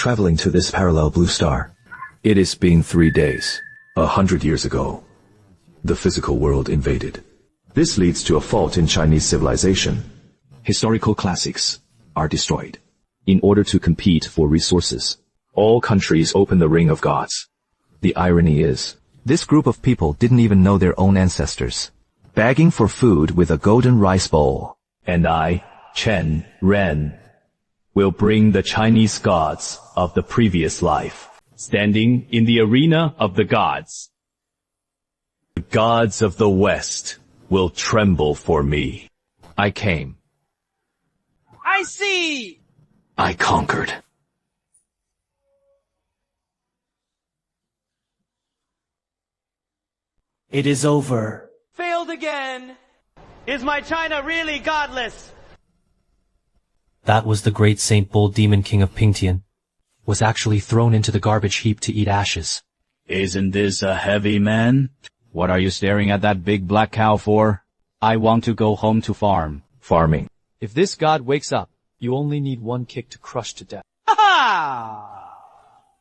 traveling to this parallel blue star. It has been 3 days. 100 years ago, the physical world invaded. This leads to a fault in Chinese civilization. Historical classics are destroyed. In order to compete for resources, all countries open the ring of gods. The irony is, this group of people didn't even know their own ancestors, begging for food with a golden rice bowl. And I, Chen Ren, will bring the Chinese gods of the previous life, standing in the arena of the gods. The gods of the West will tremble for me. I came. I see! I conquered. It is over. Failed again! Is my China really godless? That was the great Saint Bull Demon King of Pingtian, was actually thrown into the garbage heap to eat ashes. Isn't this a heavy man? What are you staring at that big black cow for? I want to go home to farm. Farming. If this god wakes up, you only need one kick to crush to death. Ha ha!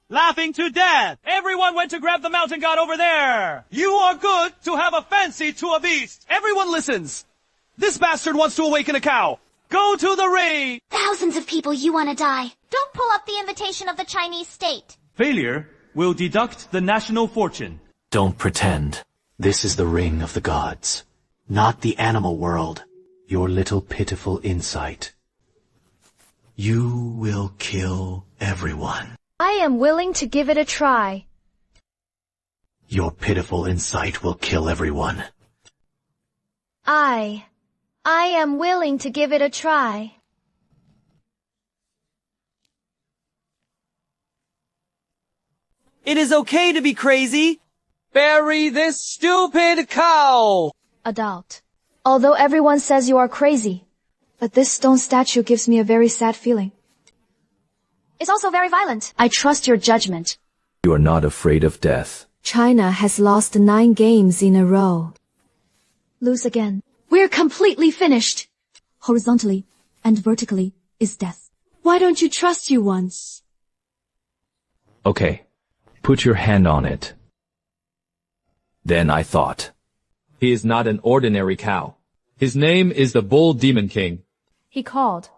Laughing to death! Everyone went to grab the mountain god over there! You are good to have a fancy to a beast! Everyone listens! This bastard wants to awaken a cow! Go to the ring! Thousands of people, you want to die. Don't pull up the invitation of the Chinese state. Failure will deduct the national fortune. Don't pretend. This is the ring of the gods, not the animal world. Your little pitiful insight. You will kill everyone. I am willing to give it a try. Your pitiful insight will kill everyone. I am willing to give it a try. It is okay to be crazy. Bury this stupid cow! Adult. Although everyone says you are crazy, but this stone statue gives me a very sad feeling. It's also very violent. I trust your judgment. You are not afraid of death. China has lost 9 games in a row. Lose again. We're completely finished. Horizontally and vertically is death. Why don't you trust you once? Okay. Put your hand on it. Then I thought. He is not an ordinary cow. His name is the Bull Demon King. He called.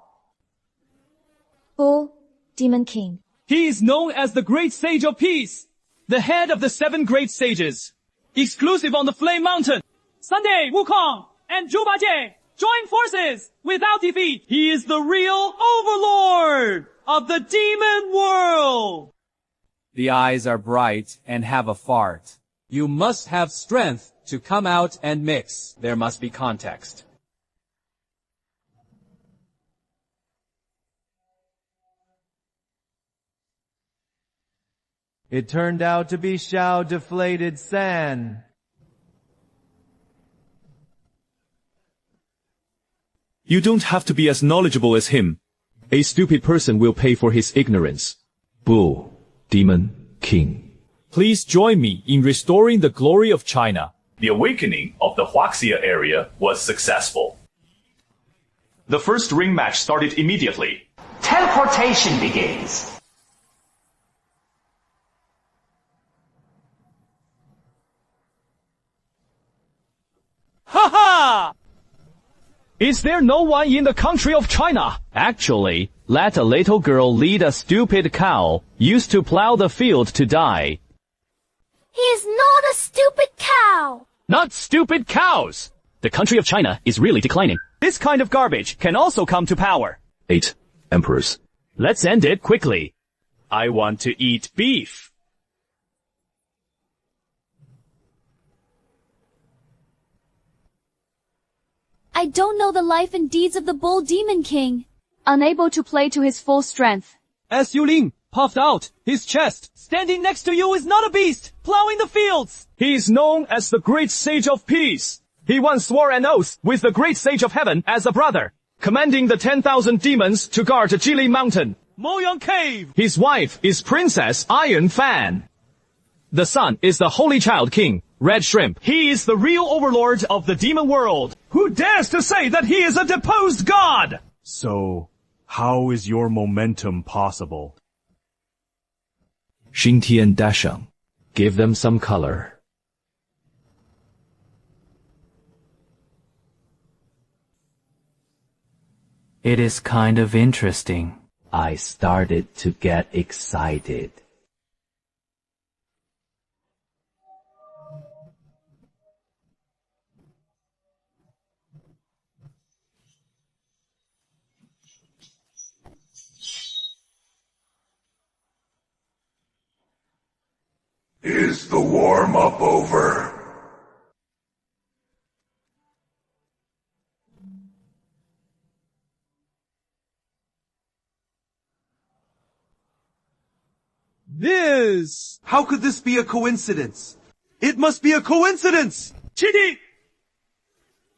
Bull Demon King. He is known as the Great Sage of Peace, the head of the 7 great sages, exclusive on the Flame Mountain. Sunday, Wukong and Zhu Bajie join forces without defeat. He is the real overlord of the demon world. The eyes are bright and have a fart. You must have strength to come out and mix. There must be context. It turned out to be Xiao Deflated San. You don't have to be as knowledgeable as him. A stupid person will pay for his ignorance. Bull, Demon, King. Please join me in restoring the glory of China. The awakening of the Huaxia area was successful. The first ring match started immediately. Teleportation begins. Ha ha! Is there no one in the country of China? Actually, let a little girl lead a stupid cow, used to plow the field to die. He is not a stupid cow. Not stupid cows! The country of China is really declining. This kind of garbage can also come to power. 8 emperors. Let's end it quickly. I want to eat beef. I don't know the life and deeds of the Bull Demon King. Unable to play to his full strength. As Yuling puffed out his chest, standing next to you is not a beast, plowing the fields. He is known as the Great Sage of Peace. He once swore an oath with the Great Sage of Heaven as a brother, commanding the 10,000 demons to guard Jili Mountain. Moyang Cave. His wife is Princess Iron Fan. The son is the Holy Child King, Red Shrimp. He is the real overlord of the demon world. Who dares to say that he is a deposed god? So, how is your momentum possible? 新天大圣. Give them some color. It is kind of interesting. I started to get excited. Is the warm-up over? This! How could this be a coincidence? It must be a coincidence! Cheating!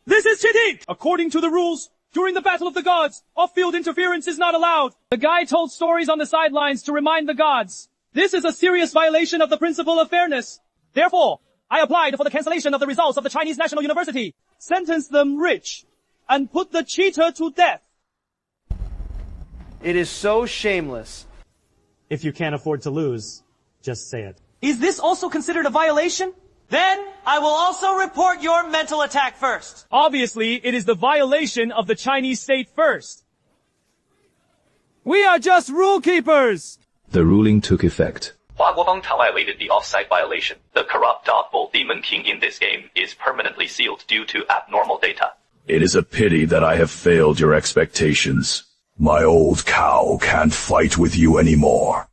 This is cheating! According to the rules, during the Battle of the Gods, off-field interference is not allowed. The guy told stories on the sidelines to remind the gods. This is a serious violation of the principle of fairness. Therefore, I applied for the cancellation of the results of the Chinese National University, sentenced them rich, and put the cheater to death. It is so shameless. If you can't afford to lose, just say it. Is this also considered a violation? Then, I will also report your mental attack first. Obviously, it is the violation of the Chinese state first. We are just rule keepers! The ruling took effect. 华国帮 violated the offside violation. The corrupt Bull Demon King in this game is permanently sealed due to abnormal data. It is a pity that I have failed your expectations. My old cow can't fight with you anymore.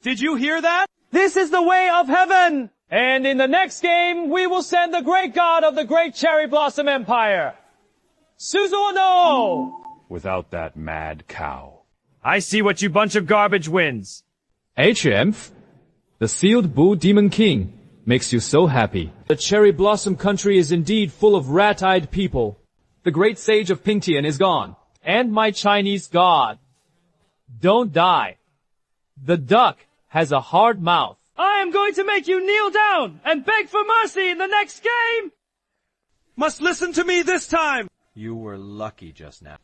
Did you hear that? This is the way of heaven! And in the next game, we will send the great god of the great cherry blossom empire. Suzuno! Without that mad cow. I see what you bunch of garbage wins. HM, the sealed Bull Demon King, makes you so happy. The cherry blossom country is indeed full of rat-eyed people. The great sage of Pingtian is gone. And my Chinese god. Don't die. The duck has a hard mouth. I am going to make you kneel down and beg for mercy in the next game! Must listen to me this time! You were lucky just now.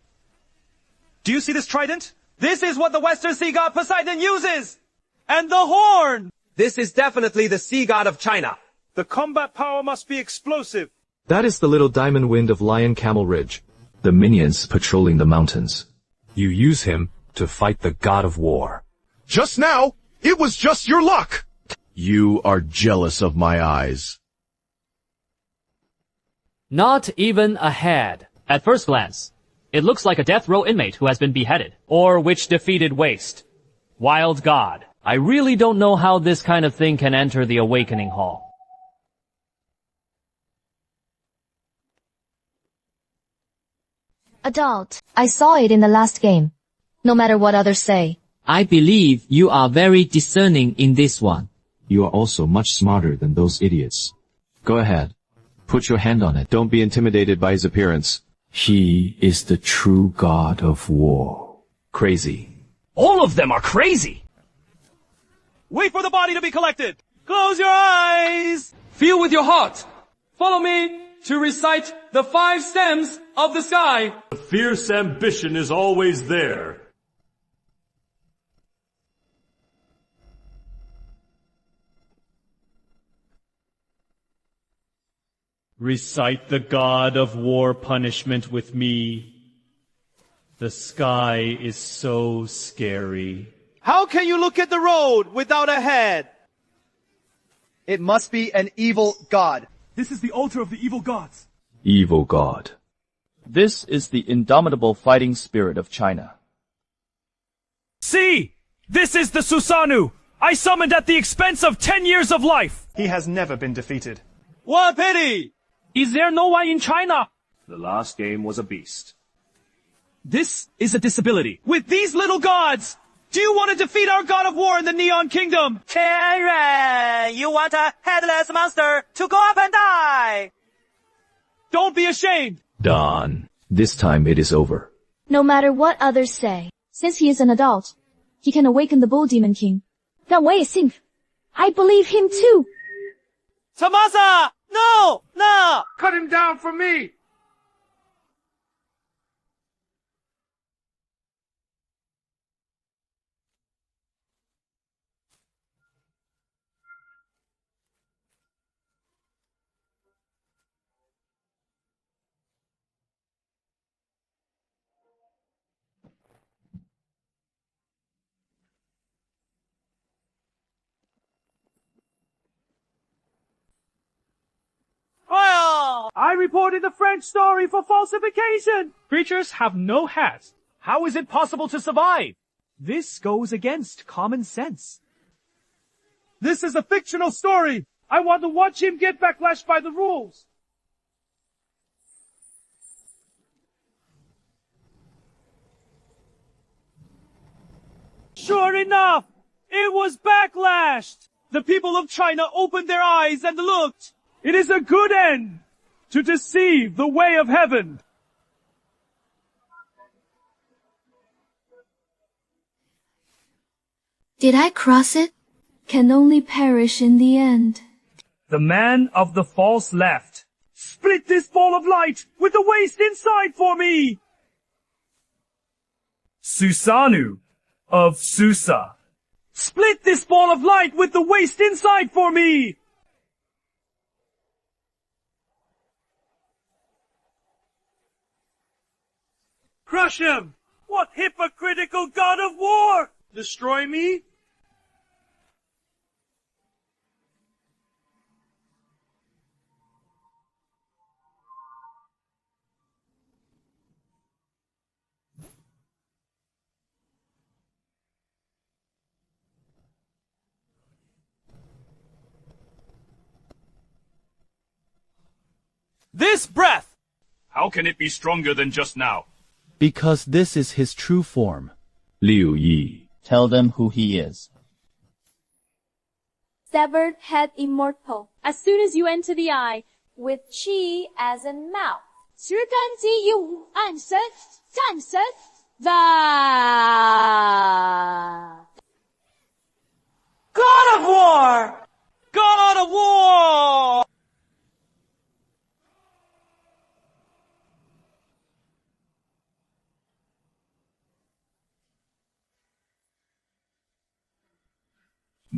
Do you see this trident? This is what the Western Sea God Poseidon uses! And the horn! This is definitely the sea god of China. The combat power must be explosive. That is the little diamond wind of Lion Camel Ridge. The minions patrolling the mountains. You use him to fight the god of war. Just now, it was just your luck! You are jealous of my eyes. Not even a head. At first glance, it looks like a death row inmate who has been beheaded, or which defeated waste. Wild God. I really don't know how this kind of thing can enter the Awakening Hall. Adult. I saw it in the last game. No matter what others say. I believe you are very discerning in this one. You are also much smarter than those idiots. Go ahead. Put your hand on it. Don't be intimidated by his appearance. He is the true god of war. Crazy. All of them are crazy! Wait for the body to be collected! Close your eyes! Feel with your heart! Follow me to recite the 5 stems of the sky! The fierce ambition is always there. Recite the god of war punishment with me. The sky is so scary. How can you look at the road without a head? It must be an evil god. This is the altar of the evil gods. Evil god. This is the indomitable fighting spirit of China. See! This is the Susanoo! I summoned at the expense of 10 years of life! He has never been defeated. What a pity! Is there no one in China? The last game was a beast. This is a disability. With these little gods! Do you want to defeat our god of war in the Neon Kingdom? Tianren! You want a headless monster to go up and die! Don't be ashamed! Done. This time it is over. No matter what others say, since he is an adult, he can awaken the Bull Demon King. That way is think. I believe him too. Tamasa! No! No! Cut him down for me! I reported the French story for falsification. Creatures have no heads. How is it possible to survive? This goes against common sense. This is a fictional story. I want to watch him get backlashed by the rules. Sure enough, it was backlashed. The people of China opened their eyes and looked. It is a good end to deceive the way of heaven. Did I cross it? Can only perish in the end. The man of the false left. Split this ball of light with the waste inside for me. Susanu of Susa. Split this ball of light with the waste inside for me. Crush him! What hypocritical god of war! Destroy me? This breath! How can it be stronger than just now? Because this is his true form. Liu Yi. Tell them who he is. Severed head immortal. As soon as you enter the eye, with qi as in mouth. 十根基用暗身战神 the God of War! God of War!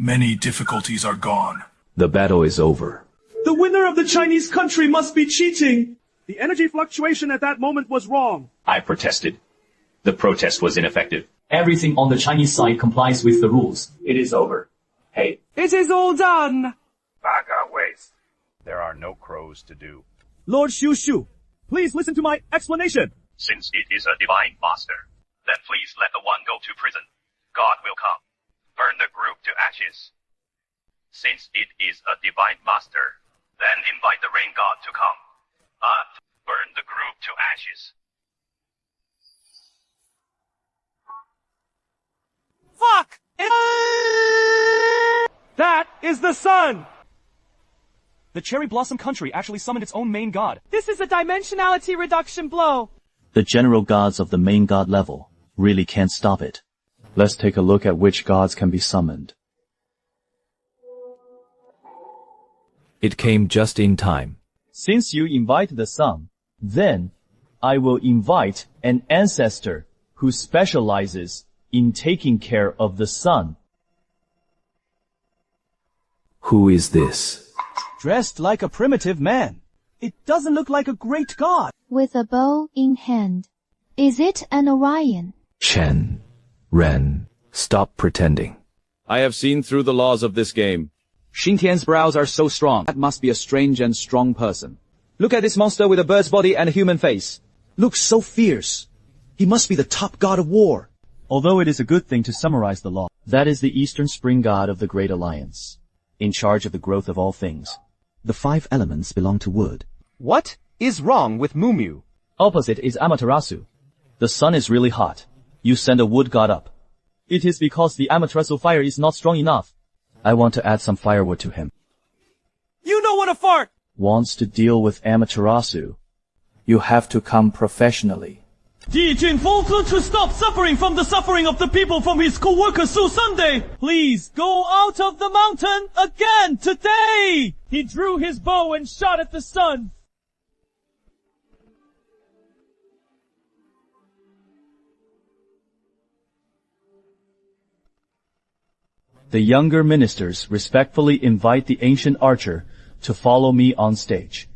Many difficulties are gone. The battle is over. The winner of the Chinese country must be cheating. The energy fluctuation at that moment was wrong. I protested. The protest was ineffective. Everything on the Chinese side complies with the rules. It is over. Hey. It is all done. Baga waste. There are no crows to do. Lord Shu Shu, please listen to my explanation. Since it is a divine master, then please let the one go to prison. God will come. Burn the group to ashes. Since it is a divine master, then invite the rain god to come. And burn the group to ashes. Fuck! That is the sun! The Cherry Blossom country actually summoned its own main god. This is a dimensionality reduction blow. The general gods of the main god level really can't stop it. Let's take a look at which gods can be summoned. It came just in time. Since you invite the sun, then I will invite an ancestor who specializes in taking care of the sun. Who is this? Dressed like a primitive man. It doesn't look like a great god. With a bow in hand. Is it an Orion? Chen, Ren, stop pretending. I have seen through the laws of this game. Xintian's brows are so strong. That must be a strange and strong person. Look at this monster with a bird's body and a human face. Looks so fierce. He must be the top god of war. Although it is a good thing to summarize the law, that is the Eastern Spring god of the Great Alliance, in charge of the growth of all things. The 5 elements belong to wood. What is wrong with Mumu? Opposite is Amaterasu. The sun is really hot. You send a wood god up. It is because the Amaterasu fire is not strong enough. I want to add some firewood to him. You know what a fart! Wants to deal with Amaterasu. You have to come professionally. Di Junfeng to stop suffering from the suffering of the people from his co-worker Su Sunday. Please go out of the mountain again today. He drew his bow and shot at the sun. The younger ministers respectfully invite the ancient archer to follow me on stage.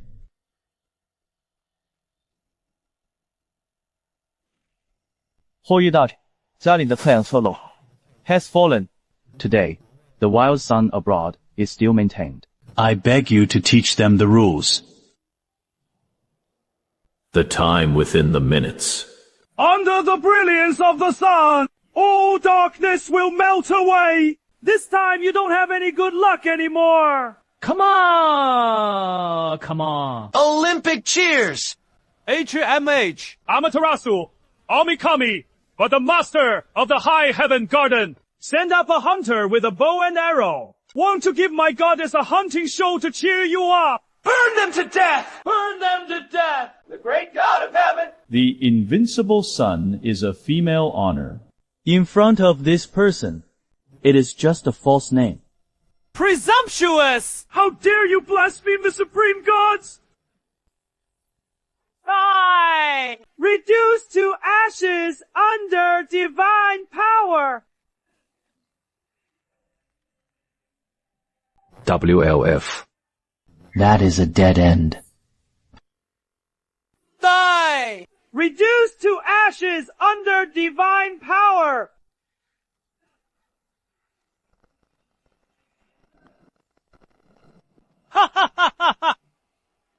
has fallen. Today, the wild sun abroad is still maintained. I beg you to teach them the rules. The time within the minutes. Under the brilliance of the sun, all darkness will melt away. This time you don't have any good luck anymore. Come on! Come on. Olympic cheers! HMH, Amaterasu, Omikami, for the master of the high heaven garden. Send up a hunter with a bow and arrow. Want to give my goddess a hunting show to cheer you up. Burn them to death! Burn them to death! The great God of heaven! The invincible sun is a female honor. In front of this person, it is just a false name. Presumptuous! How dare you blaspheme the supreme gods! Die! Reduced to ashes under divine power! WLF. That is a dead end. Die! Reduced to ashes under divine power! Ha ha ha ha ha!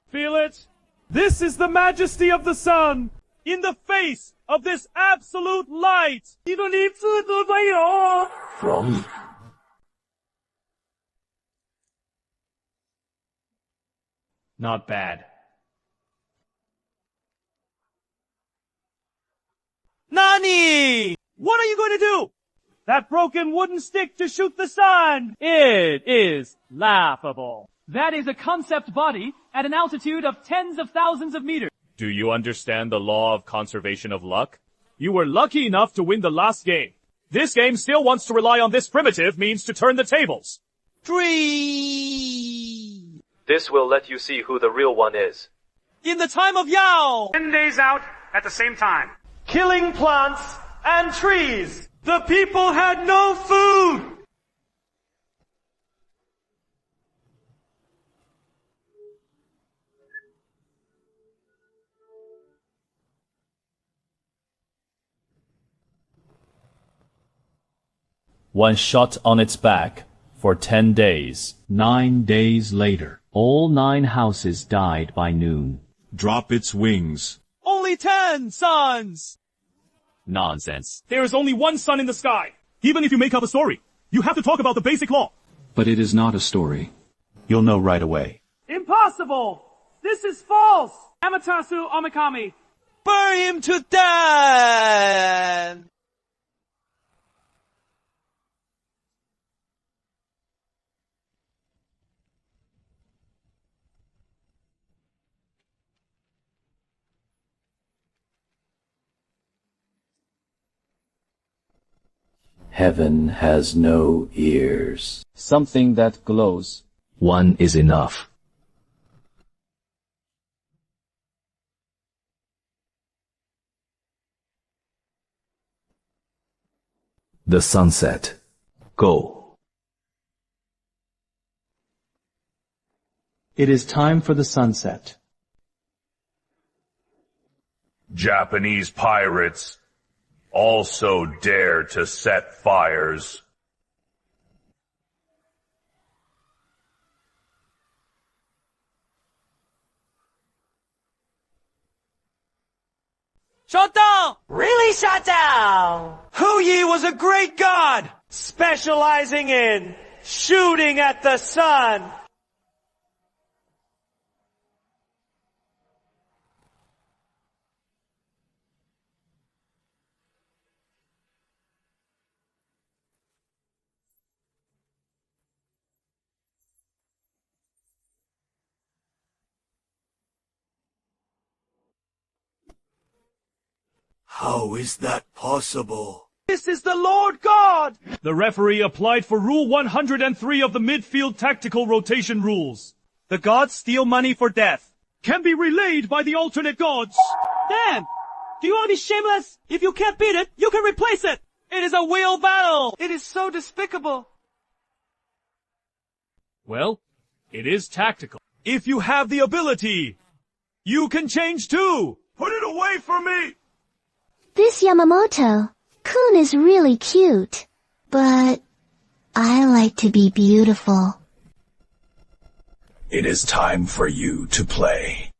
Feel it? This is the majesty of the sun! In the face of this absolute light! From Not bad. Nani! What are you going to do? That broken wooden stick to shoot the sun! It is laughable. That is a concept body at an altitude of tens of thousands of meters. Do you understand the law of conservation of luck? You were lucky enough to win the last game. This game still wants to rely on this primitive means to turn the tables. 3. This will let you see who the real one is. In the time of Yao! 10 days out at the same time. Killing plants and trees! The people had no food! One shot on its back for 10 days. 9 days later, all 9 houses died by noon. Drop its wings. Only 10 suns! Nonsense. There is only one sun in the sky. Even if you make up a story, you have to talk about the basic law. But it is not a story. You'll know right away. Impossible! This is false! Amaterasu Omikami. Burn him to death! heaven has no ears. Something that glows. One is enough. The sunset. Go. It is time for the sunset. Japanese pirates also dare to set fires. Shut down! Really shut down! Hu Yi was a great god, specializing in shooting at the sun. How is that possible? This is the Lord God! The referee applied for Rule 103 of the midfield tactical rotation rules. The gods steal money for death. Can be relayed by the alternate gods. Dan! Do you want to be shameless? If you can't beat it, you can replace it! It is a wheel battle! It is so despicable. Well, it is tactical. If you have the ability, you can change too! Put it away from me! This Yamamoto-kun is really cute, but I like to be beautiful. It is time for you to play.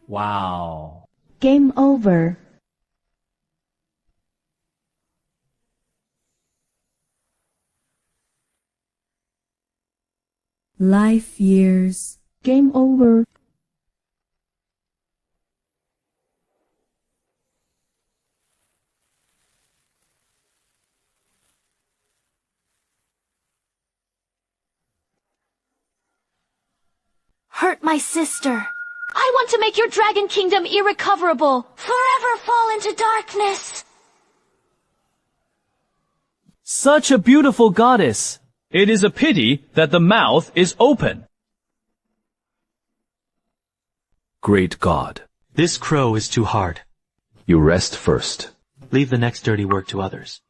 Wow. Game over. Life years. Game over. Hurt my sister. I want to make your dragon kingdom irrecoverable. Forever fall into darkness. Such a beautiful goddess. It is a pity that the mouth is open. Great God. This crow is too hard. You rest first. Leave the next dirty work to others.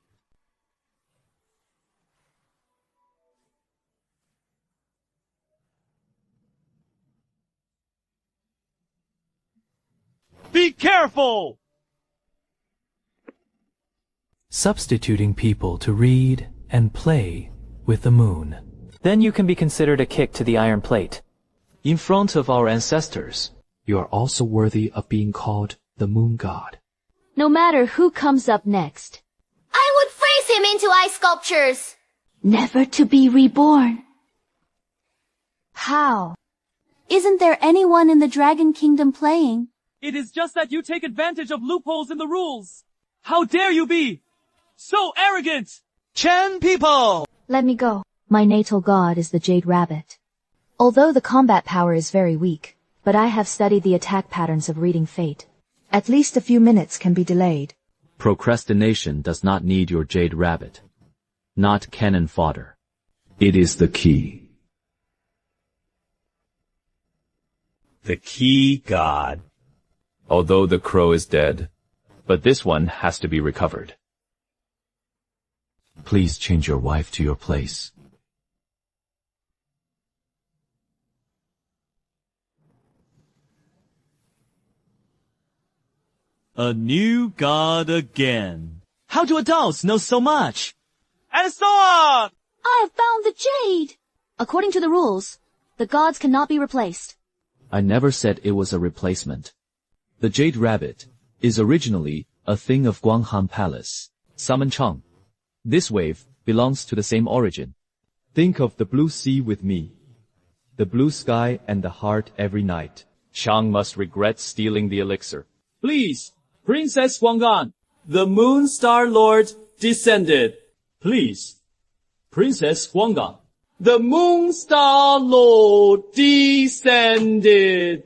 Be careful! Substituting people to read and play with the moon. Then you can be considered a kick to the iron plate. In front of our ancestors, you are also worthy of being called the moon god. No matter who comes up next. I would freeze him into ice sculptures. Never to be reborn. How? Isn't there anyone in the Dragon Kingdom playing? It is just that you take advantage of loopholes in the rules. How dare you be so arrogant! Chen people! Let me go. My natal god is the Jade Rabbit. Although the combat power is very weak, but I have studied the attack patterns of reading fate. At least a few minutes can be delayed. Procrastination does not need your jade rabbit. Not cannon fodder. It is the key. The key god. Although the crow is dead, but this one has to be recovered. Please change your wife to your place. A new god again. How do adults know so much? And so on! I have found the jade! According to the rules, the gods cannot be replaced. I never said it was a replacement. The jade rabbit is originally a thing of Guanghan Palace. Summon Chang. This wave belongs to the same origin. Think of the blue sea with me. The blue sky and the heart every night. Chang must regret stealing the elixir. Please, Princess Guanggan, the Moon Star Lord descended. Please, Princess Guanggan, the Moon Star Lord descended.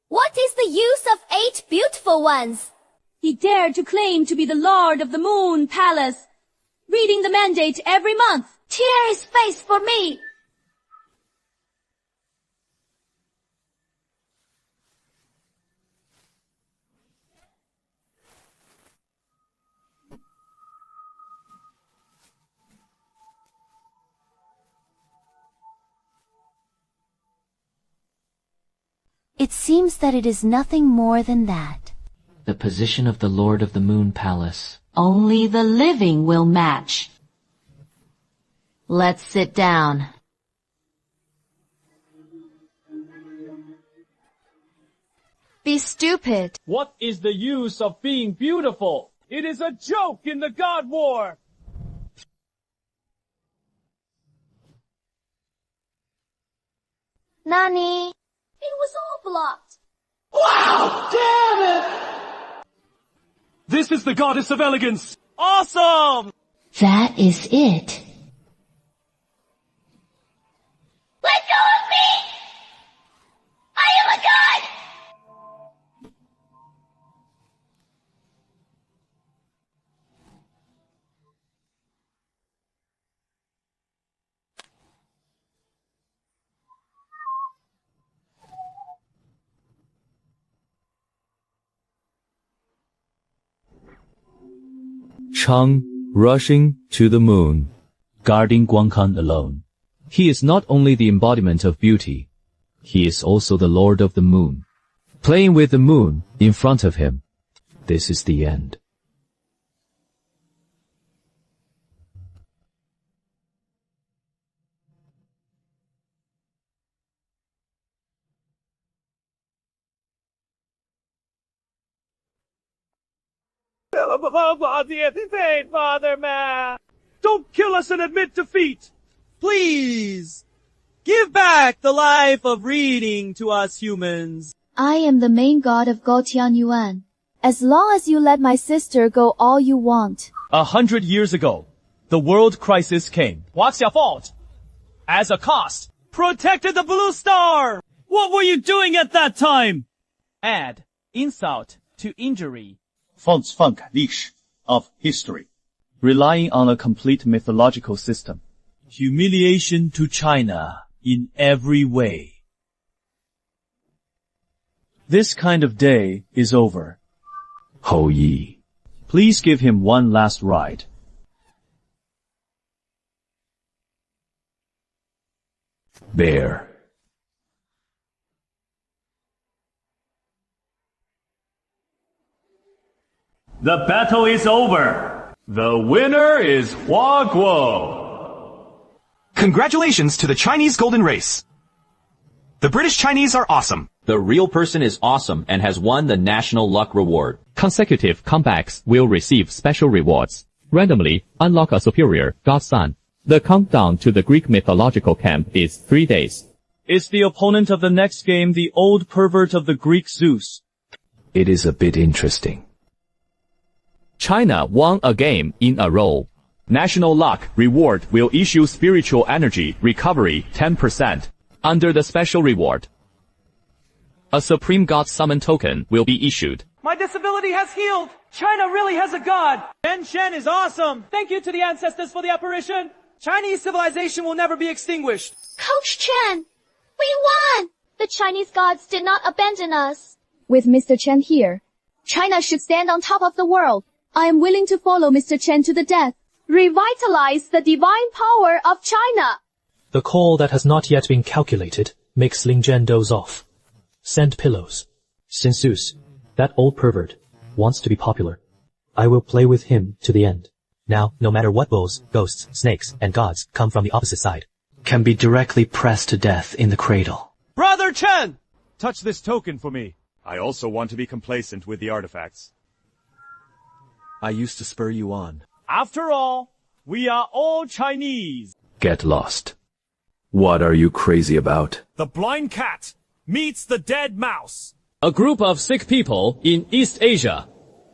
What is the use of 8 beautiful ones? He dared to claim to be the Lord of the Moon Palace, reading the mandate every month. Tear his face for me! It seems that it is nothing more than that. The position of the Lord of the Moon Palace. Only the living will match. Let's sit down. Be stupid. What is the use of being beautiful? It is a joke in the God War! Nani? It was all blocked. Wow! Damn it! This is the goddess of elegance! Awesome! That is it. Let go of me! I am a god! Chang rushing to the moon, guarding Guanghan alone. He is not only the embodiment of beauty, he is also the Lord of the Moon. Playing with the moon in front of him. This is the end. Father Man. Don't kill us and admit defeat. Please, give back the life of reading to us humans. I am the main god of Gotianyuan. As long as you let my sister go all you want. 100 years ago, the world crisis came. What's your fault? As a cost, protected the Blue Star. What were you doing at that time? Add insult to injury. Funk 历史 of history. Relying on a complete mythological system. Humiliation to China in every way. This kind of day is over. Hou Yi. Please give him one last ride. Bear. The battle is over. The winner is Hua Guo. Congratulations to the Chinese Golden Race. The British Chinese are awesome. The real person is awesome and has won the National Luck Reward. Consecutive comebacks will receive special rewards. Randomly, unlock a superior, God's son. The countdown to the Greek mythological camp is 3 days. Is the opponent of the next game the old pervert of the Greek Zeus? It is a bit interesting. China won a game in a row. National Luck Reward will issue spiritual energy recovery 10% under the special reward. A Supreme God Summon token will be issued. My disability has healed. China really has a god. Shen is awesome. Thank you to the ancestors for the apparition. Chinese civilization will never be extinguished. Coach Chen, we won! The Chinese gods did not abandon us. With Mr. Chen here, China should stand on top of the world. I am willing to follow Mr. Chen to the death. Revitalize the divine power of China. The call that has not yet been calculated makes Ling Zhen doze off. Send pillows. Since Zeus, that old pervert, wants to be popular, I will play with him to the end. Now, no matter what bulls, ghosts, snakes, and gods come from the opposite side, can be directly pressed to death in the cradle. Brother Chen! Touch this token for me. I also want to be complacent with the artifacts. I used to spur you on. After all, we are all Chinese. Get lost. What are you crazy about? The blind cat meets the dead mouse. A group of sick people in East Asia.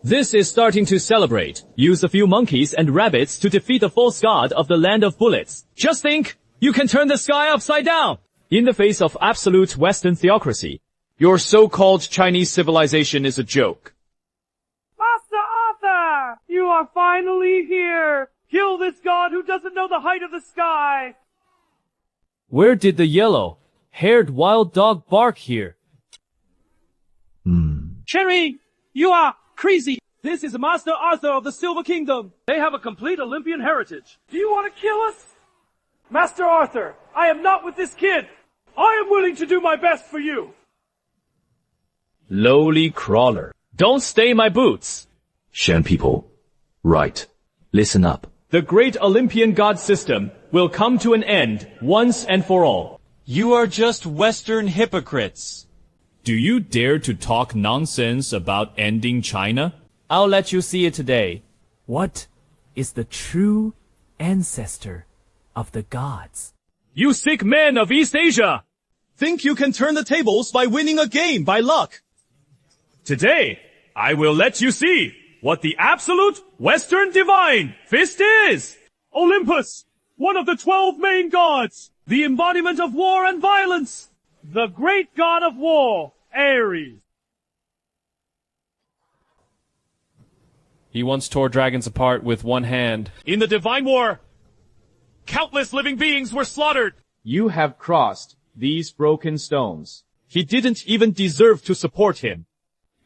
This is starting to celebrate. Use a few monkeys and rabbits to defeat the false god of the land of bullets. Just think, you can turn the sky upside down. In the face of absolute Western theocracy, your so-called Chinese civilization is a joke. Master Arthur, you are finally here. Kill this god who doesn't know the height of the sky. Where did the yellow-haired wild dog bark here? Cherry, you are crazy. This is Master Arthur of the Silver Kingdom. They have a complete Olympian heritage. Do you want to kill us? Master Arthur, I am not with this kid. I am willing to do my best for you. Lowly crawler. Don't stain my boots. Shan people. Right. Listen up. The great Olympian god system will come to an end once and for all. You are just Western hypocrites. Do you dare to talk nonsense about ending China? I'll let you see it today. What is the true ancestor of the gods? You sick men of East Asia! Think you can turn the tables by winning a game by luck. Today, I will let you see what the absolute Western divine fist is! Olympus, one of the 12 main gods, the embodiment of war and violence. The great god of war, Ares. He once tore dragons apart with one hand. In the divine war, countless living beings were slaughtered. You have crossed these broken stones. He didn't even deserve to support him.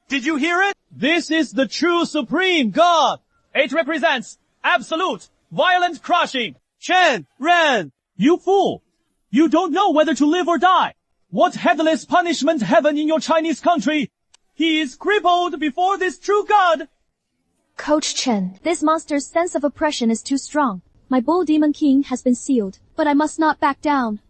Did you hear it? This is the true supreme god. It represents absolute, violent crushing. Chen, Ren, you fool. You don't know whether to live or die. What headless punishment heaven in your Chinese country? He is crippled before this true god. Coach Chen, this monster's sense of oppression is too strong. My bull demon king has been sealed, but I must not back down.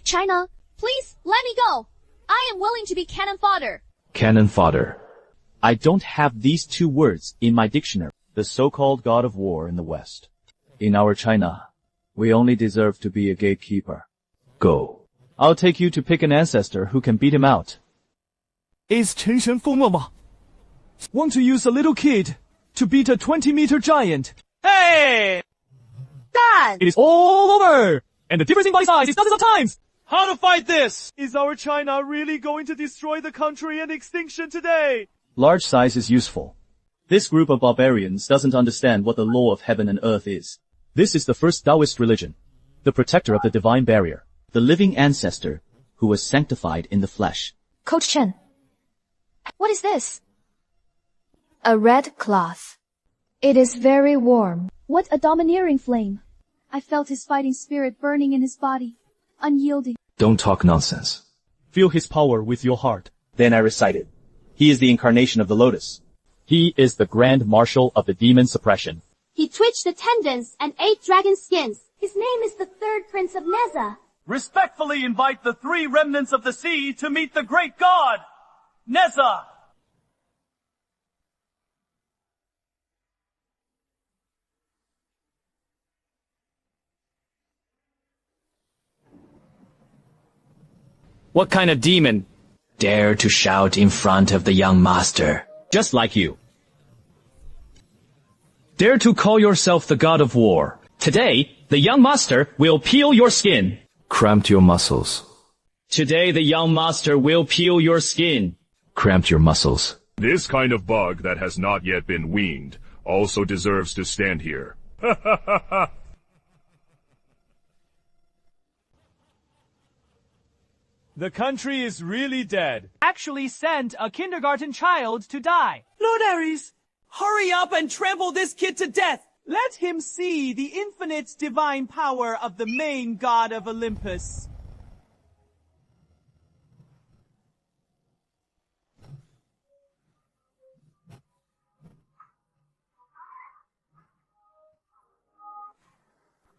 China, please let me go. I am willing to be cannon fodder. Cannon fodder. I don't have these two words in my dictionary. The so-called god of war in the West. In our China, we only deserve to be a gatekeeper. Go. I'll take you to pick an ancestor who can beat him out. Is 陈神疯了吗? Want to use a little kid to beat a 20-meter giant? Hey! Done! It is all over! And the difference in body size is dozens of times! How to fight this? Is our China really going to destroy the country and extinction today? Large size is useful. This group of barbarians doesn't understand what the law of heaven and earth is. This is the first Taoist religion, the protector of the divine barrier, the living ancestor who was sanctified in the flesh. Coach Chen, what is this? A red cloth. It is very warm. What a domineering flame. I felt his fighting spirit burning in his body, unyielding. Don't talk nonsense. Feel his power with your heart. Then I recited. He is the incarnation of the lotus. He is the grand marshal of the demon suppression. He twitched the tendons and ate dragon skins. His name is the third prince of Neza. Respectfully invite the 3 remnants of the sea to meet the great god, Neza! What kind of demon? Dare to shout in front of the young master. Just like you. Dare to call yourself the god of war. Today, the young master will peel your skin. Cramped your muscles. Today, the young master will peel your skin. Cramped your muscles. This kind of bug that has not yet been weaned also deserves to stand here. The country is really dead. Actually sent a kindergarten child to die. Lord Ares, hurry up and trample this kid to death. Let him see the infinite divine power of the main god of Olympus.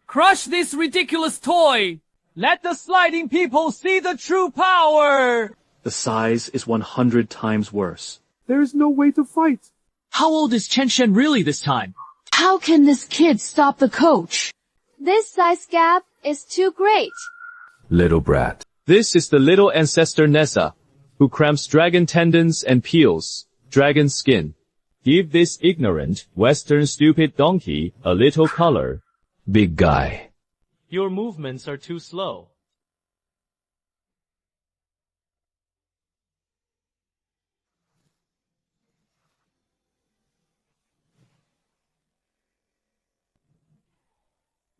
Crush this ridiculous toy! Let the sliding people see the true power! The size is 100 times worse. There is no way to fight. How old is Chen Shen really this time? How can this kid stop the coach? This size gap is too great. Little brat. This is the little ancestor Nessa, who cramps dragon tendons and peels dragon skin. Give this ignorant, Western stupid donkey a little color. Big guy. Your movements are too slow.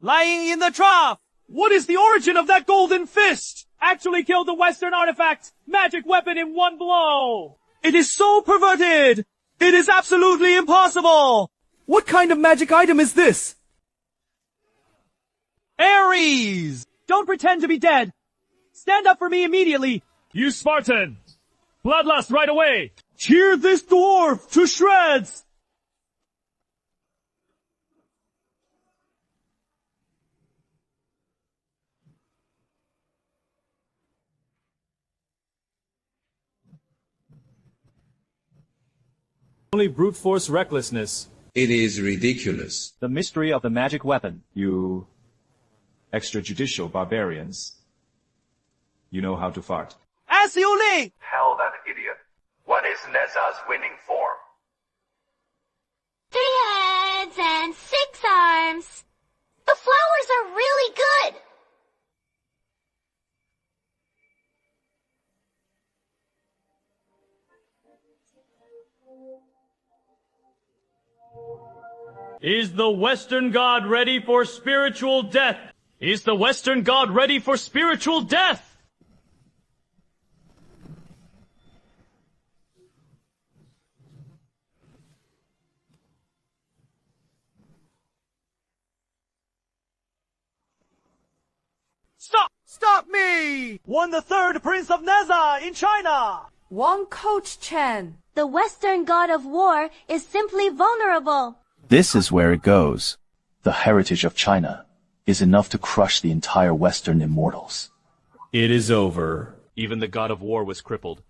Lying in the trough! What is the origin of that golden fist? Actually killed the Western artifact, magic weapon in one blow! It is so perverted! It is absolutely impossible! What kind of magic item is this? Ares! Don't pretend to be dead! Stand up for me immediately! You Spartan! Bloodlust right away! Tear this dwarf to shreds! Only brute force recklessness. It is ridiculous. The mystery of the magic weapon. You extrajudicial barbarians. You know how to fart. As you lay! Tell that idiot. What is Neza's winning form? 3 heads and 6 arms. The flowers are really good. Is the Western God ready for spiritual death? Is the Western God ready for spiritual death? Stop! Stop me! Won the 3rd Prince of Neza in China! Wong Coach Chen. The Western god of war is simply vulnerable. This is where it goes. The heritage of China is enough to crush the entire Western immortals. It is over. Even the god of war was crippled.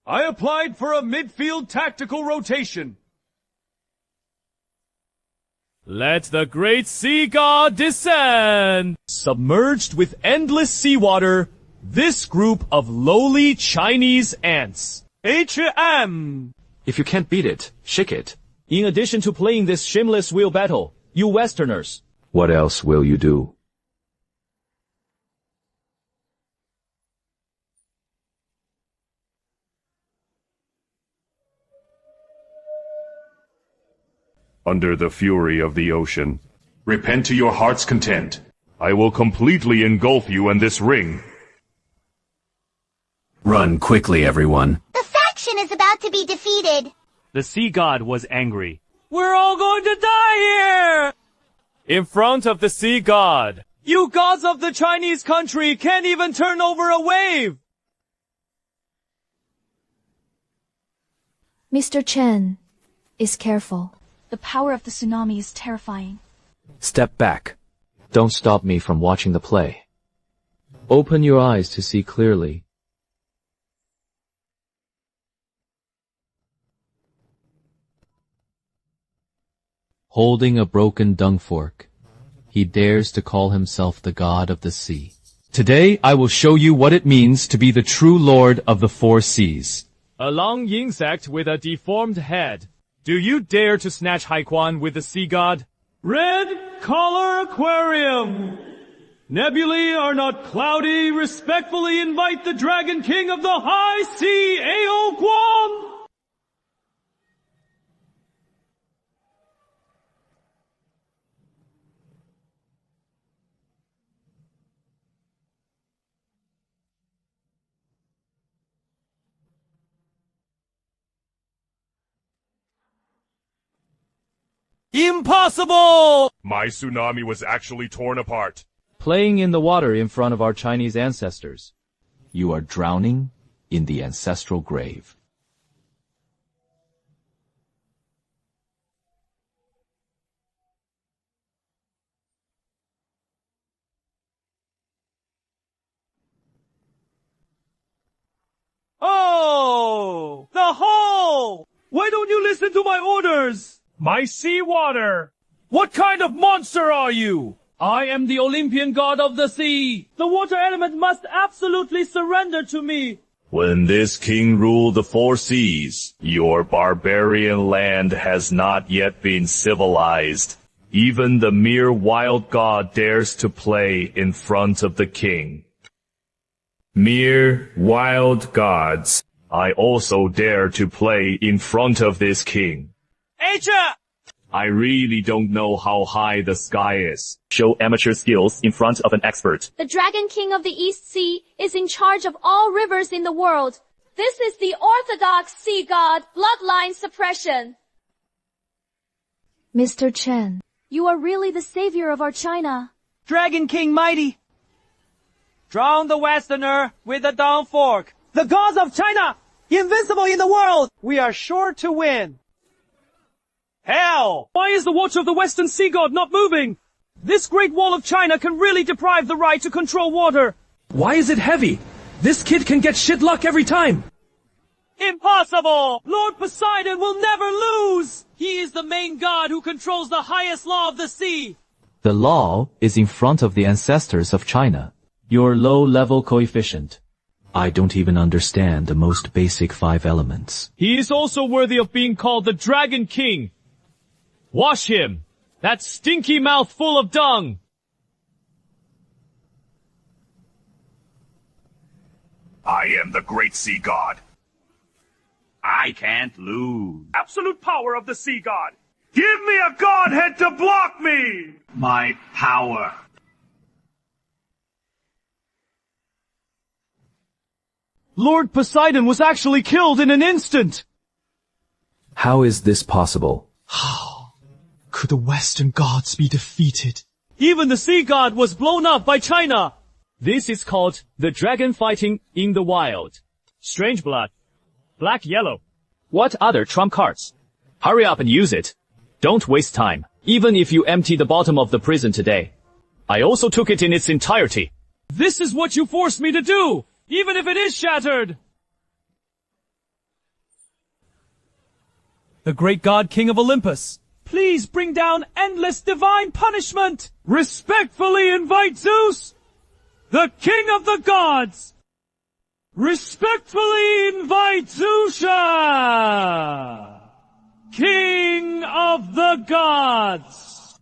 I applied for a midfield tactical rotation. Let the great sea god descend! Submerged with endless seawater, this group of lowly Chinese ants. H.M. If you can't beat it, shake it. In addition to playing this shameless wheel battle, you Westerners. What else will you do? Under the fury of the ocean, repent to your heart's content. I will completely engulf you in this ring. Run quickly, everyone. The faction is about to be defeated. The sea god was angry. We're all going to die here! In front of the sea god. You gods of the Chinese country can't even turn over a wave! Mr. Chen is careful. The power of the tsunami is terrifying. Step back. Don't stop me from watching the play. Open your eyes to see clearly. Holding a broken dung fork, he dares to call himself the god of the sea. Today I will show you what it means to be the true lord of the four seas. A long insect with a deformed head. Do you dare to snatch Haikuan with the sea god? Red collar aquarium! Nebulae are not cloudy. Respectfully invite the Dragon King of the High Sea, Ao Guam! Impossible! My tsunami was actually torn apart. Playing in the water in front of our Chinese ancestors. You are drowning in the ancestral grave. Oh! The hole! Why don't you listen to my orders? My seawater! What kind of monster are you? I am the Olympian god of the sea. The water element must absolutely surrender to me. When this king ruled the four seas, your barbarian land has not yet been civilized. Even the mere wild god dares to play in front of the king. Mere wild gods. I also dare to play in front of this king. Asia! I really don't know how high the sky is. Show amateur skills in front of an expert. The Dragon King of the East Sea is in charge of all rivers in the world. This is the orthodox sea god, bloodline suppression. Mr. Chen. You are really the savior of our China. Dragon King mighty. Drown the Westerner with a down fork. The gods of China, invincible in the world. We are sure to win. Hell! Why is the watch of the Western Sea God not moving? This Great Wall of China can really deprive the right to control water. Why is it heavy? This kid can get shit luck every time. Impossible! Lord Poseidon will never lose! He is the main god who controls the highest law of the sea. The law is in front of the ancestors of China. Your low-level coefficient. I don't even understand the most basic 5 elements. He is also worthy of being called the Dragon King. Wash him! That stinky mouth full of dung! I am the great sea god. I can't lose. Absolute power of the sea god. Give me a godhead to block me! My power. Lord Poseidon was actually killed in an instant. How is this possible? How could the Western gods be defeated? Even the sea god was blown up by China. This is called the dragon fighting in the wild. Strange blood. Black yellow. What other trump cards? Hurry up and use it. Don't waste time, even if you empty the bottom of the prison today. I also took it in its entirety. This is what you forced me to do, even if it is shattered. the great god king of Olympus, please bring down endless divine punishment. Respectfully invite Zeus, the king of the gods. Respectfully invite Zusha, king of the gods.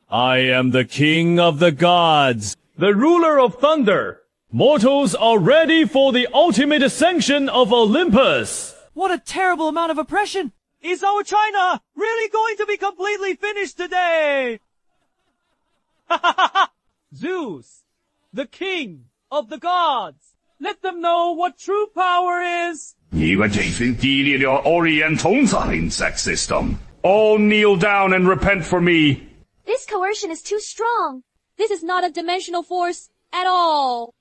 I am the king of the gods, the ruler of thunder. Mortals are ready for the ultimate ascension of Olympus. What a terrible amount of oppression! Is our China really going to be completely finished today? Zeus, the king of the gods, let them know what true power is. 你個這份低劣的 Oriental insect system. All kneel down and repent for me. This coercion is too strong. This is not a dimensional force at all.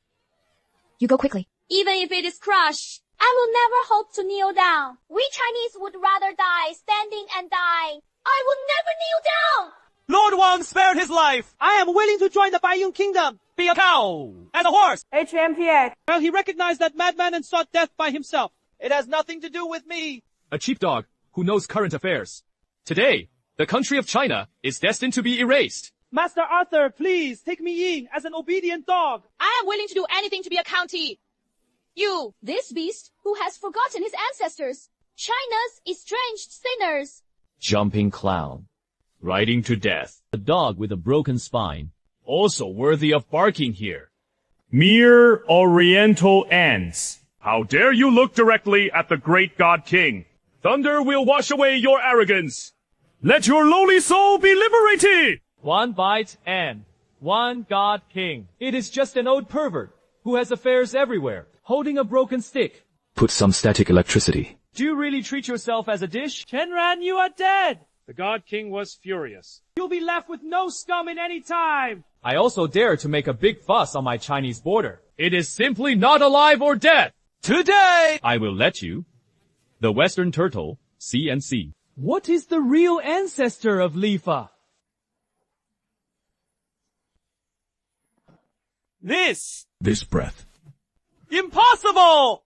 You go quickly. Even if it is crushed, I will never hope to kneel down. We Chinese would rather die standing and dying. I will never kneel down. Lord Wang spared his life. I am willing to join the Baiyun kingdom. Be a cow and a horse. HMPA. Well, he recognized that madman and sought death by himself. It has nothing to do with me. A sheepdog who knows current affairs. Today, the country of China is destined to be erased. Master Arthur, please take me in as an obedient dog. I am willing to do anything to be a county. You, this beast who has forgotten his ancestors, China's estranged sinners. Jumping clown, riding to death. A dog with a broken spine, also worthy of barking here. Mere Oriental ants. How dare you look directly at the great God King? Thunder will wash away your arrogance. Let your lowly soul be liberated. One bite and one god king. It is just an old pervert who has affairs everywhere, holding a broken stick. Put some static electricity. Do you really treat yourself as a dish? Chenran, you are dead. The god king was furious. You'll be left with no scum in any time. I also dare to make a big fuss on my Chinese border. It is simply not alive or dead. Today, I will let you, the western turtle, see and see. What is the real ancestor of Lifa? This breath. Impossible!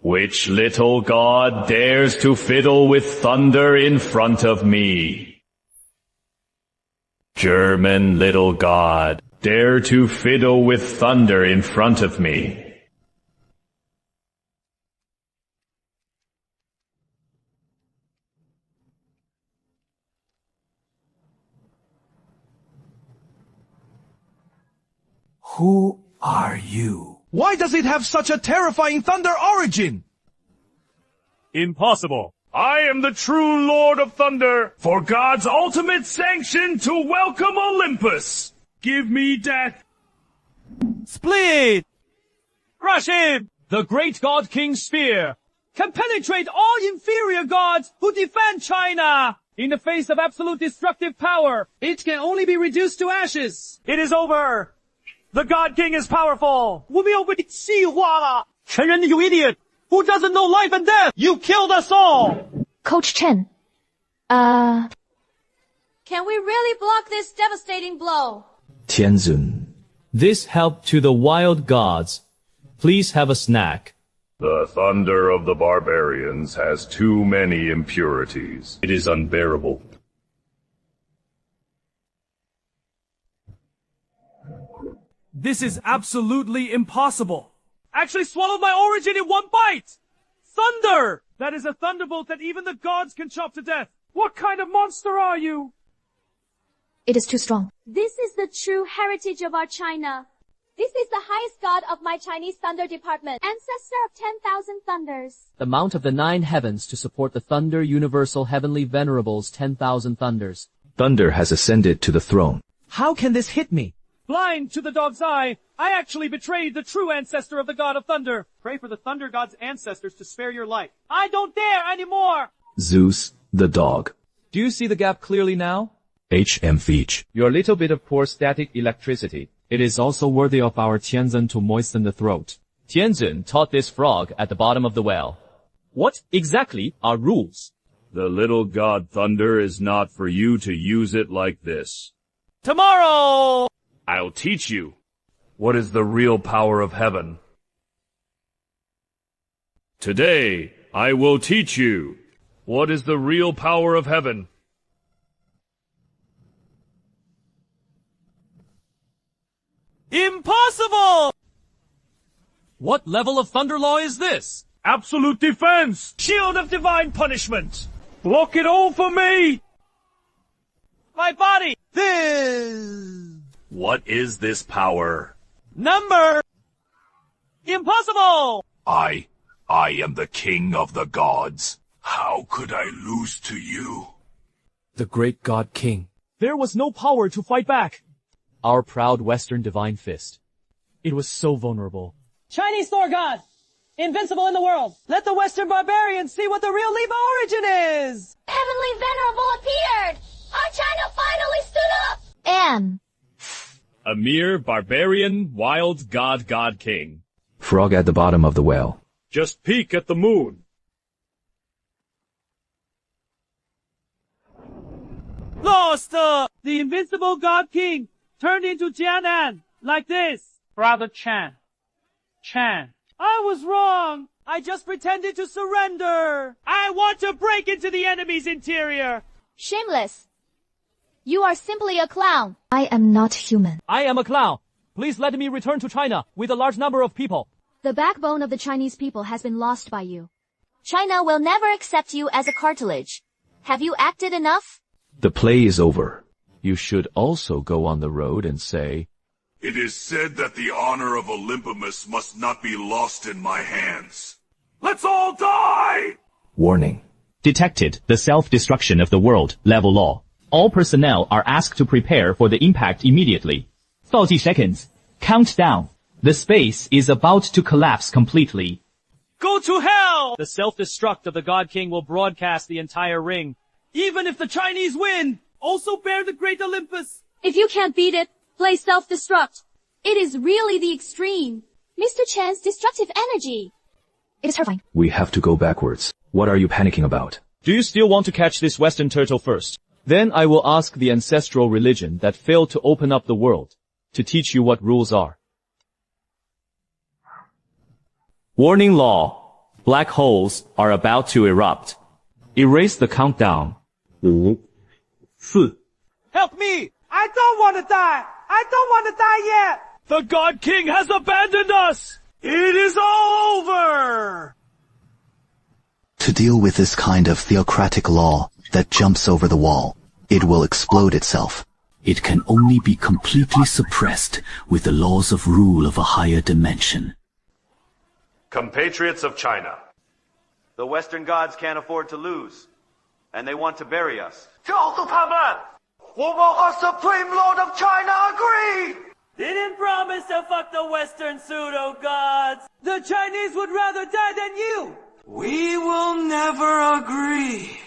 Which little god dares to fiddle with thunder in front of me? German little god, dare to fiddle with thunder in front of me. Who are you? Why does it have such a terrifying thunder origin? Impossible. I am the true Lord of Thunder, for God's ultimate sanction to welcome Olympus. Give me death. Split! Crush him! The great god king's spear can penetrate all inferior gods who defend China. In the face of absolute destructive power, it can only be reduced to ashes. It is over. The god king is powerful. 我们要被气化了。成人 you idiot! Who doesn't know life and death? You killed us all! Coach Chen. Can we really block this devastating blow? Tianzun. This help to the wild gods. Please have a snack. The thunder of the barbarians has too many impurities. It is unbearable. This is absolutely impossible. Actually swallowed my origin in one bite! Thunder! That is a thunderbolt that even the gods can chop to death. What kind of monster are you? It is too strong. This is the true heritage of our China. This is the highest god of my Chinese thunder department, ancestor of 10,000 thunders. The mount of the 9 heavens to support the thunder universal heavenly venerables 10,000 thunders. Thunder has ascended to the throne. How can this hit me? Blind to the dog's eye, I actually betrayed the true ancestor of the god of thunder. Pray for the thunder god's ancestors to spare your life. I don't dare anymore! Zeus, the dog. Do you see the gap clearly now? HM Feech. Your little bit of poor static electricity. It is also worthy of our Tianzun to moisten the throat. Tianzun taught this frog at the bottom of the well. What exactly are rules? The little god Thunder is not for you to use it like this. Tomorrow! I'll teach you what is the real power of heaven. Today, I will teach you what is the real power of heaven. Impossible! What level of thunder law is this? Absolute defense! Shield of divine punishment! Block it all for me! My body! This! What is this power? Number! Impossible! I am the king of the gods. How could I lose to you? The great god king. There was no power to fight back. Our proud Western divine fist. It was so vulnerable. Chinese Thor god! Invincible in the world! Let the Western barbarians see what the real Leaf origin is! Heavenly Venerable appeared! Our China finally stood up! And A mere barbarian, wild god king. Frog at the bottom of the well. Just peek at the moon. Lost! The invincible god king turned into Jianan, like this. Brother Chan. I was wrong. I just pretended to surrender! I want to break into the enemy's interior. shameless. You are simply a clown. I am not human. I am a clown. Please let me return to China with a large number of people. The backbone of the Chinese people has been lost by you. China will never accept you as a cartilage. Have you acted enough? The play is over. You should also go on the road and say, It is said that the honor of Olympus must not be lost in my hands. Let's all die! Warning. Detected the self-destruction of the world, level law. All personnel are asked to prepare for the impact immediately. 倒计 seconds. Countdown. The space is about to collapse completely. Go to hell! The self-destruct of the God King will broadcast the entire ring. Even if the Chinese win, also bear the great Olympus. If you can't beat it, play self-destruct. It is really the extreme. Mr. Chan's destructive energy. It is terrifying. We have to go backwards. What are you panicking about? Do you still want to catch this Western turtle first? Then I will ask the ancestral religion that failed to open up the world to teach you what rules are. Warning law. Black holes are about to erupt. Erase the countdown. 5, 4, Help me! I don't want to die! I don't want to die yet! The God King has abandoned us! It is all over! To deal with this kind of theocratic law that jumps over the wall, it will explode itself. It can only be completely suppressed with the laws of rule of a higher dimension. Compatriots of China, the Western gods can't afford to lose, and they want to bury us. 告诉他们，我们和 Supreme Lord of China agree. They didn't promise to fuck the Western pseudo-gods. The Chinese would rather die than you. We will never agree.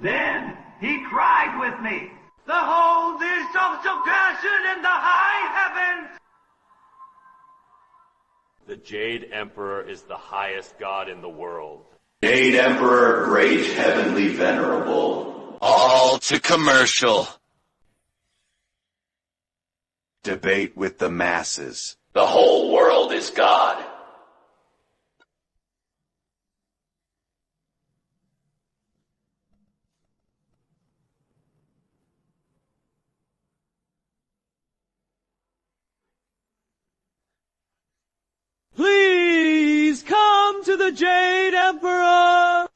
Then he cried with me, the whole dish of compassion in the high heavens. The Jade Emperor is the highest god in the world. Jade Emperor, great heavenly venerable. All to commercial. Debate with the masses. The whole world is God. Please come to the Jade Emperor!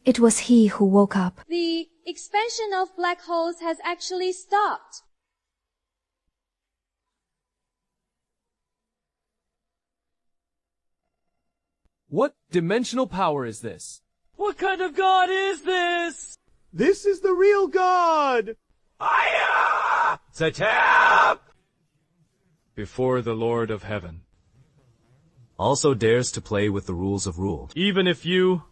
It was he who woke up. The expansion of black holes has actually stopped. What dimensional power is this? What kind of god is this? This is the real God! Zatap! Before the Lord of Heaven. Also dares to play with the rules of rule. Even if you,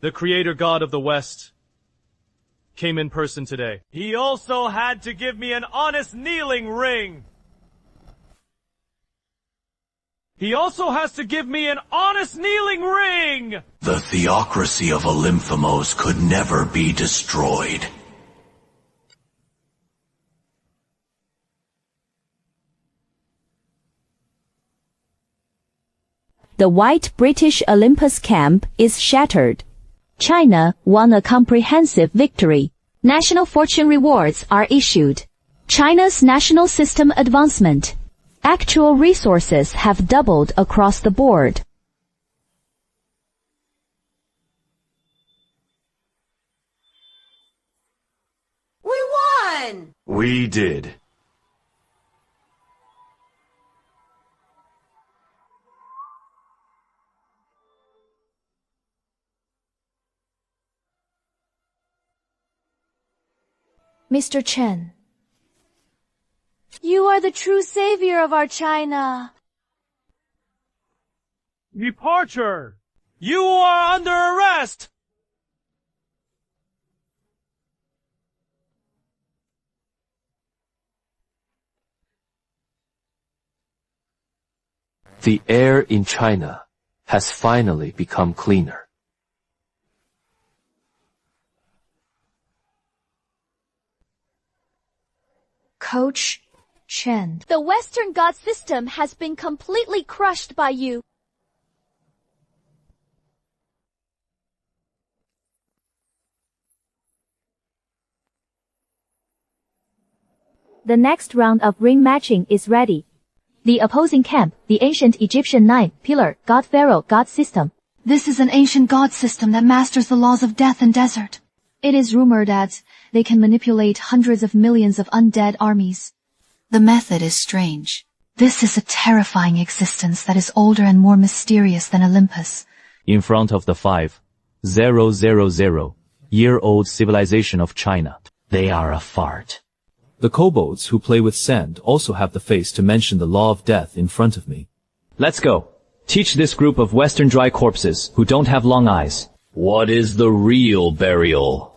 the creator god of the West, came in person today. He also had to give me an honest kneeling ring. He also has to give me an honest kneeling ring! The theocracy of Olympus could never be destroyed. The white British Olympus camp is shattered. China won a comprehensive victory. National fortune rewards are issued. China's national system advancement. Actual resources have doubled across the board. We won! We did. Mr. Chen. You are the true savior of our China. Departure! You are under arrest! The air in China has finally become cleaner. Coach Chen. The Western god system has been completely crushed by you. The next round of ring matching is ready. The opposing camp, the ancient Egyptian nine-pillar god pharaoh god system. This is an ancient god system that masters the laws of death and desert. It is rumored that they can manipulate hundreds of millions of undead armies. The method is strange. This is a terrifying existence that is older and more mysterious than Olympus. In front of the 5,000-year-old civilization of China, they are a fart. The kobolds who play with sand also have the face to mention the law of death in front of me. Let's go. Teach this group of Western dry corpses who don't have long eyes. What is the real burial?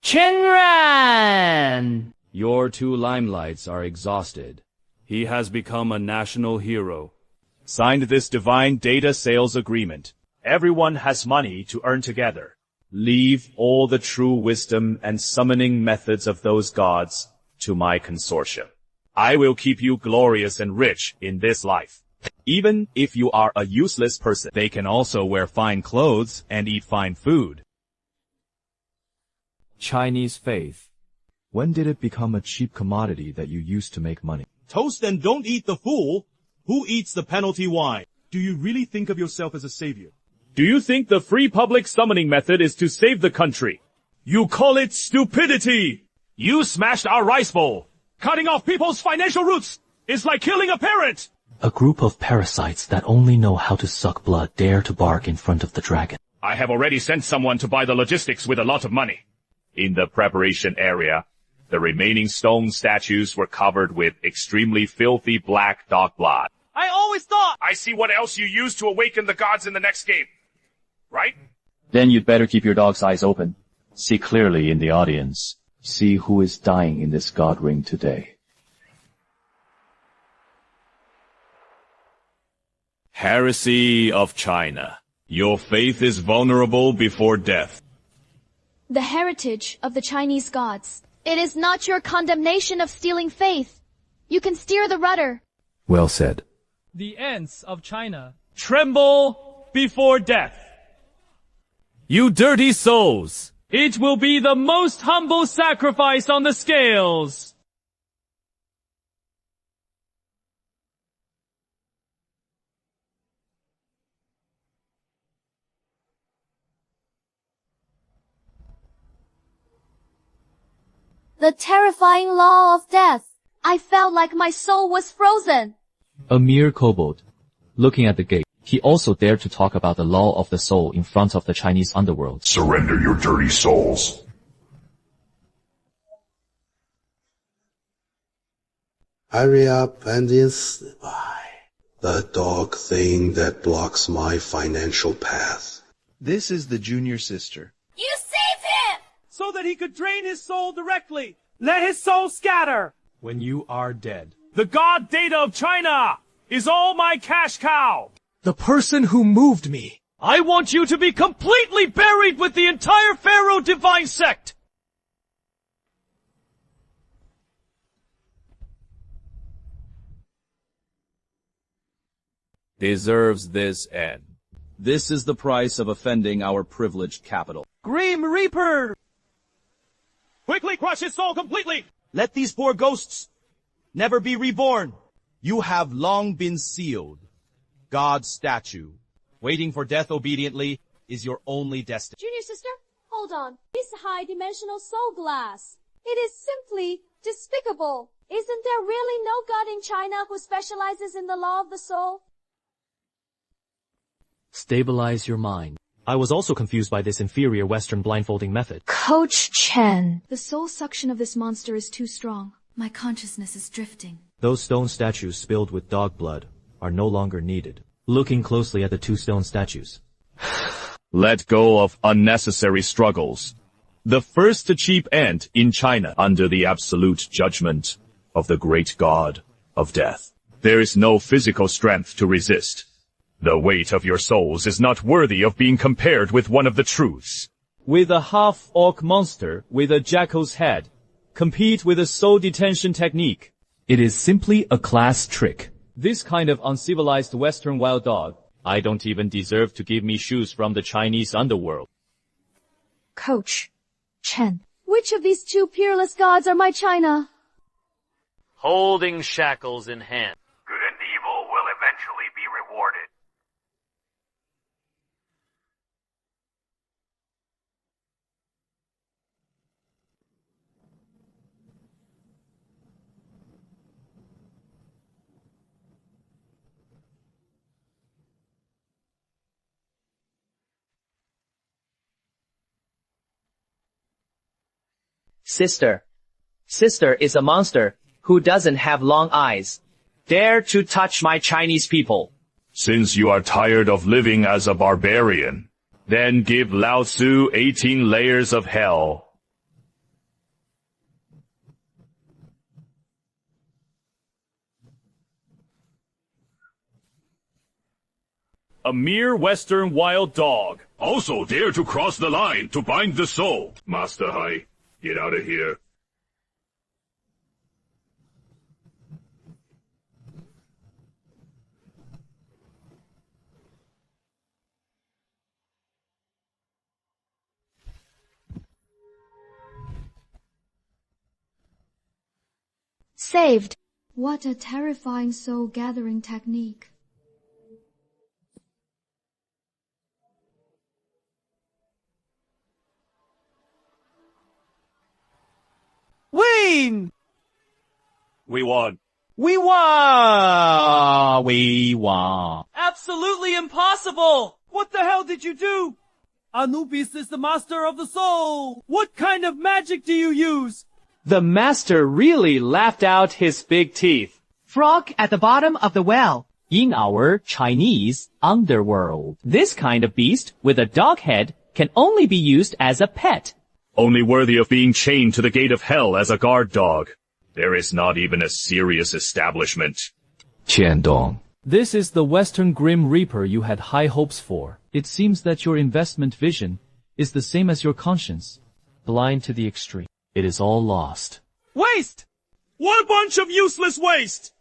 Chenran! Your two limelights are exhausted. He has become a national hero. Signed this divine data sales agreement. Everyone has money to earn together. Leave all the true wisdom and summoning methods of those gods to my consortium. I will keep you glorious and rich in this life. Even if you are a useless person, they can also wear fine clothes and eat fine food. Chinese faith. When did it become a cheap commodity that you used to make money? Toast and don't eat the fool. Who eats the penalty wine? Do you really think of yourself as a savior? Do you think the free public summoning method is to save the country? You call it stupidity! You smashed our rice bowl! Cutting off people's financial roots is like killing a parent! A group of parasites that only know how to suck blood dare to bark in front of the dragon. I have already sent someone to buy the logistics with a lot of money. In the preparation area, the remaining stone statues were covered with extremely filthy black dog blood. I always thought! I see what else you use to awaken the gods in the next game. Right? Then you'd better keep your dog's eyes open. See clearly in the audience. See who is dying in this god ring today. Heresy of China. Your faith is vulnerable before death. The heritage of the Chinese gods. It is not your condemnation of stealing faith. You can steer the rudder. Well said. The ants of China. Tremble before death. You dirty souls! It will be the most humble sacrifice on the scales! The terrifying law of death. I felt like my soul was frozen. A mere kobold. Looking at the gate, he also dared to talk about the law of the soul in front of the Chinese underworld. Surrender your dirty souls. Hurry up and by. The dog thing that blocks my financial path. This is the junior sister. You save him! So that he could drain his soul directly. Let his soul scatter. When you are dead. The god Data of China is all my cash cow. The person who moved me. I want you to be completely buried with the entire Pharaoh divine sect! Deserves this end. This is the price of offending our privileged capital. Grim Reaper! Quickly crush his soul completely! Let these poor ghosts never be reborn. You have long been sealed. God's statue, waiting for death obediently, is your only destiny. Junior sister, hold on. This high-dimensional soul glass. It is simply despicable. Isn't there really no god in China who specializes in the law of the soul? Stabilize your mind. I was also confused by this inferior Western blindfolding method. Coach Chen. The soul suction of this monster is too strong. My consciousness is drifting. Those stone statues spilled with dog blood are no longer needed. Looking closely at the two stone statues. Let go of unnecessary struggles. The first achieve end in China under the absolute judgment of the great god of death. There is no physical strength to resist. The weight of your souls is not worthy of being compared with one of the truths. With a half-orc monster with a jackal's head, compete with a soul detention technique. It is simply a class trick. This kind of uncivilized Western wild dog, I don't even deserve to give me shoes from the Chinese underworld. Coach Chen. Which of these two peerless gods are my China? Holding shackles in hand. Good and evil will eventually be rewarded. Sister. Sister is a monster who doesn't have long eyes. Dare to touch my Chinese people. Since you are tired of living as a barbarian, then give Lao Tzu 18 layers of hell. A mere Western wild dog. Also dare to cross the line to bind the soul. Master Hai, get out of here. Saved. What a terrifying soul-gathering technique. Win! We won. We won! We won. Absolutely impossible! What the hell did you do? Anubis is the master of the soul! What kind of magic do you use? The master really laughed out his big teeth. Frog at the bottom of the well. In our Chinese underworld, this kind of beast with a dog head can only be used as a pet. Only worthy of being chained to the gate of hell as a guard dog. There is not even a serious establishment. Qiandong. This is the Western Grim Reaper you had high hopes for. It seems that your investment vision is the same as your conscience. Blind to the extreme. It is all lost. Waste! What a bunch of useless waste!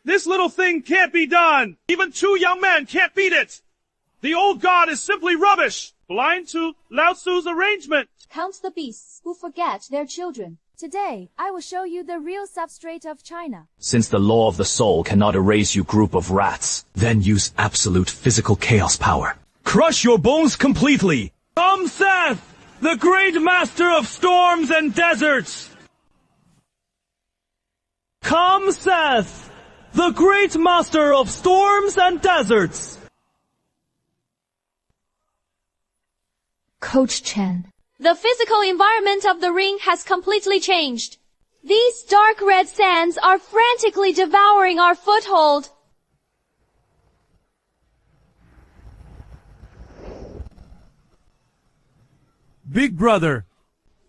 This little thing can't be done! Even two young men can't beat it! The old god is simply rubbish! Blind to Lao Tzu's arrangement! Count the beasts who forget their children. Today, I will show you the real substrate of China. Since the law of the soul cannot erase you group of rats, then use absolute physical chaos power. Crush your bones completely! Come Seth, the great master of storms and deserts! Come Seth, the great master of storms and deserts! Coach Chen. The physical environment of the ring has completely changed. These dark red sands are frantically devouring our foothold. Big brother.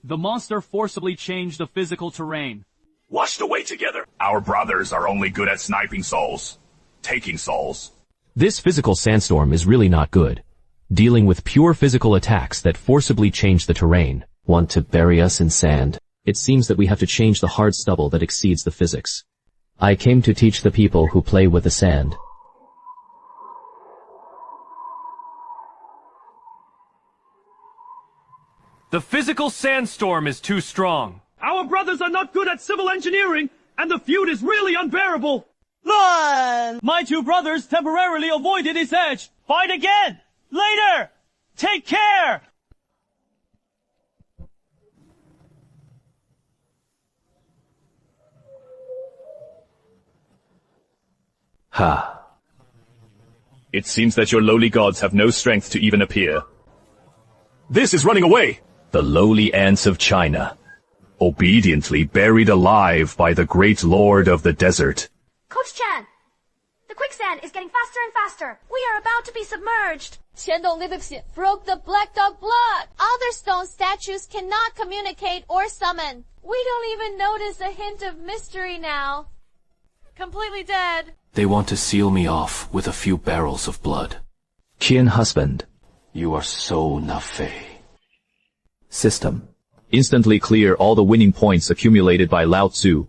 The monster forcibly changed the physical terrain. Washed away together. Our brothers are only good at sniping souls. Taking souls. This physical sandstorm is really not good. Dealing with pure physical attacks that forcibly change the terrain. Want to bury us in sand? It seems that we have to change the hard stubble that exceeds the physics. I came to teach the people who play with the sand. The physical sandstorm is too strong. Our brothers are not good at civil engineering, and the feud is really unbearable. Run! My two brothers temporarily avoided its edge. Fight again! Later! Take care! Ha. It seems that your lowly gods have no strength to even appear. This is running away! The lowly ants of China, obediently buried alive by the great lord of the desert. Coach Chan, the quicksand is getting faster and faster. We are about to be submerged. 钱董对不起 broke the black dog blood. Other stone statues cannot communicate or summon. We don't even notice a hint of mystery now. Completely dead. They want to seal me off with a few barrels of blood. Qian husband. You are so nafe. System. Instantly clear all the winning points accumulated by Lao Tzu.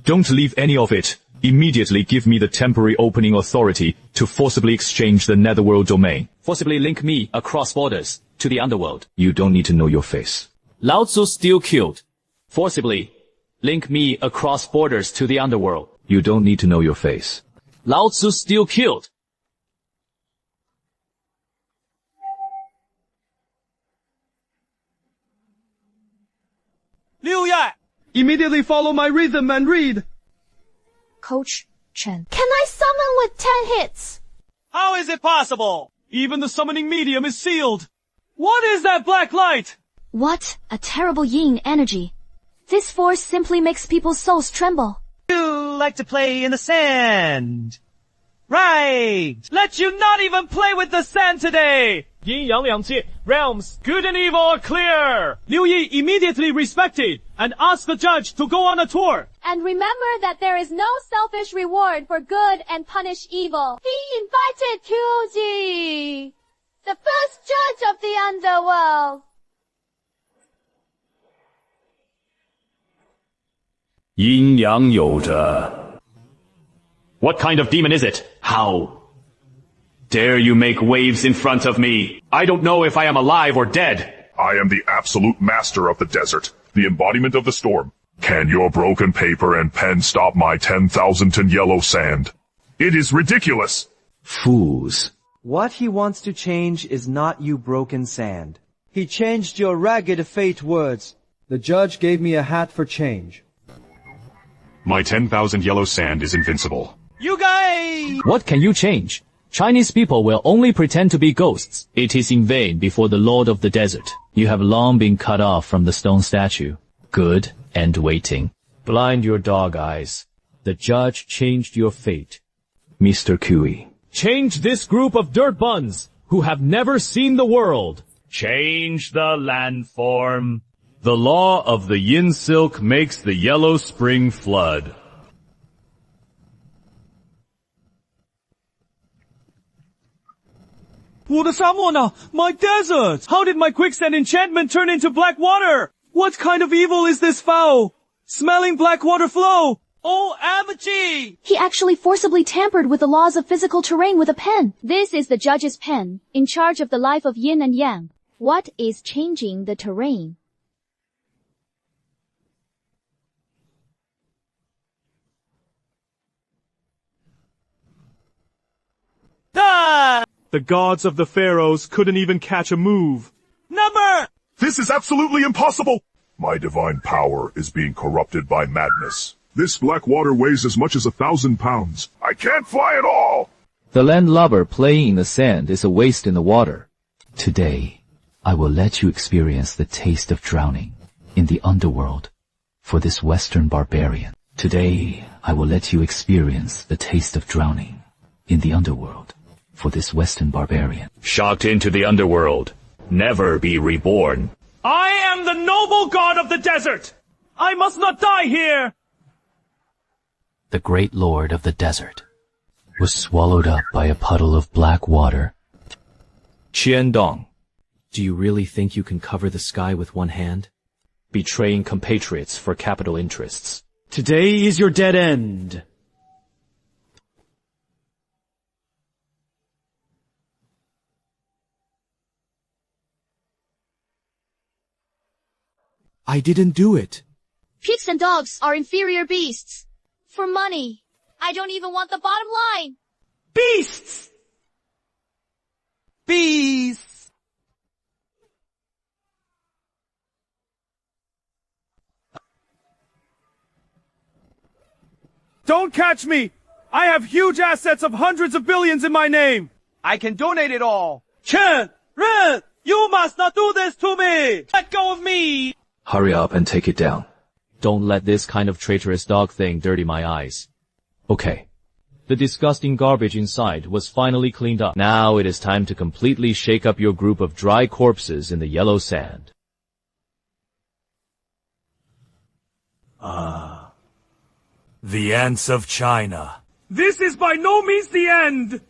Don't leave any of it. Immediately give me the temporary opening authority to forcibly exchange the netherworld domain. Forcibly link me across borders to the underworld. You don't need to know your face. Lao Tzu still killed. Forcibly link me across borders to the underworld. You don't need to know your face. Lao Tzu still killed. Liu Yai! Immediately follow my rhythm and read. Coach Chen. Can I summon with 10 hits? How is it possible? Even the summoning medium is sealed. What is that black light? What a terrible yin energy. This force simply makes people's souls tremble. You like to play in the sand. Right! Let you not even play with the sand today! Yin Yang Liang Jie, realms, good and evil are clear. Liu Yi immediately respected and asked the judge to go on a tour. And remember that there is no selfish reward for good and punish evil. He invited Qiuji, the first judge of the underworld. Yin Yang有着. What kind of demon is it? How dare you make waves in front of me? I don't know if I am alive or dead. I am the absolute master of the desert, the embodiment of the storm. Can your broken paper and pen stop my 10,000-ton yellow sand? It is ridiculous. Fools. What he wants to change is not you broken sand. He changed your ragged fate words. The judge gave me a hat for change. My 10,000 yellow sand is invincible. You guys! What can you change? Chinese people will only pretend to be ghosts. It is in vain before the Lord of the Desert. You have long been cut off from the stone statue. Good and waiting. Blind your dog eyes. The judge changed your fate. Mr. Kui. Change this group of dirt buns who have never seen the world. Change the landform. The law of the yin silk makes the yellow spring flood. My desert! How did my quicksand enchantment turn into black water? What kind of evil is this foul? Smelling black water flow! Oh, Amachi! He actually forcibly tampered with the laws of physical terrain with a pen. This is the judge's pen, in charge of the life of yin and yang. What is changing the terrain? Ah! The gods of the Pharaohs couldn't even catch a move. Number! This is absolutely impossible. My divine power is being corrupted by madness. This black water weighs as much as 1,000 pounds. I can't fly at all. The landlubber playing in the sand is a waste in the water. Today, I will let you experience the taste of drowning in the underworld for this Western barbarian. Today, I will let you experience the taste of drowning in the underworld for this Western barbarian. Shocked into the underworld, never be reborn. I am the noble god of the desert! I must not die here! The great lord of the desert was swallowed up by a puddle of black water. Qiandong. Do you really think you can cover the sky with one hand? Betraying compatriots for capital interests. Today is your dead end. I didn't do it. Pigs and dogs are inferior beasts. For money. I don't even want the bottom line. Beasts! Beasts! Don't catch me! I have huge assets of hundreds of billions in my name! I can donate it all. Chen! Ren! You must not do this to me! Let go of me! Hurry up and take it down. Don't let this kind of traitorous dog thing dirty my eyes. Okay. The disgusting garbage inside was finally cleaned up. Now it is time to completely shake up your group of dry corpses in the yellow sand. The ants of China. This is by no means the end!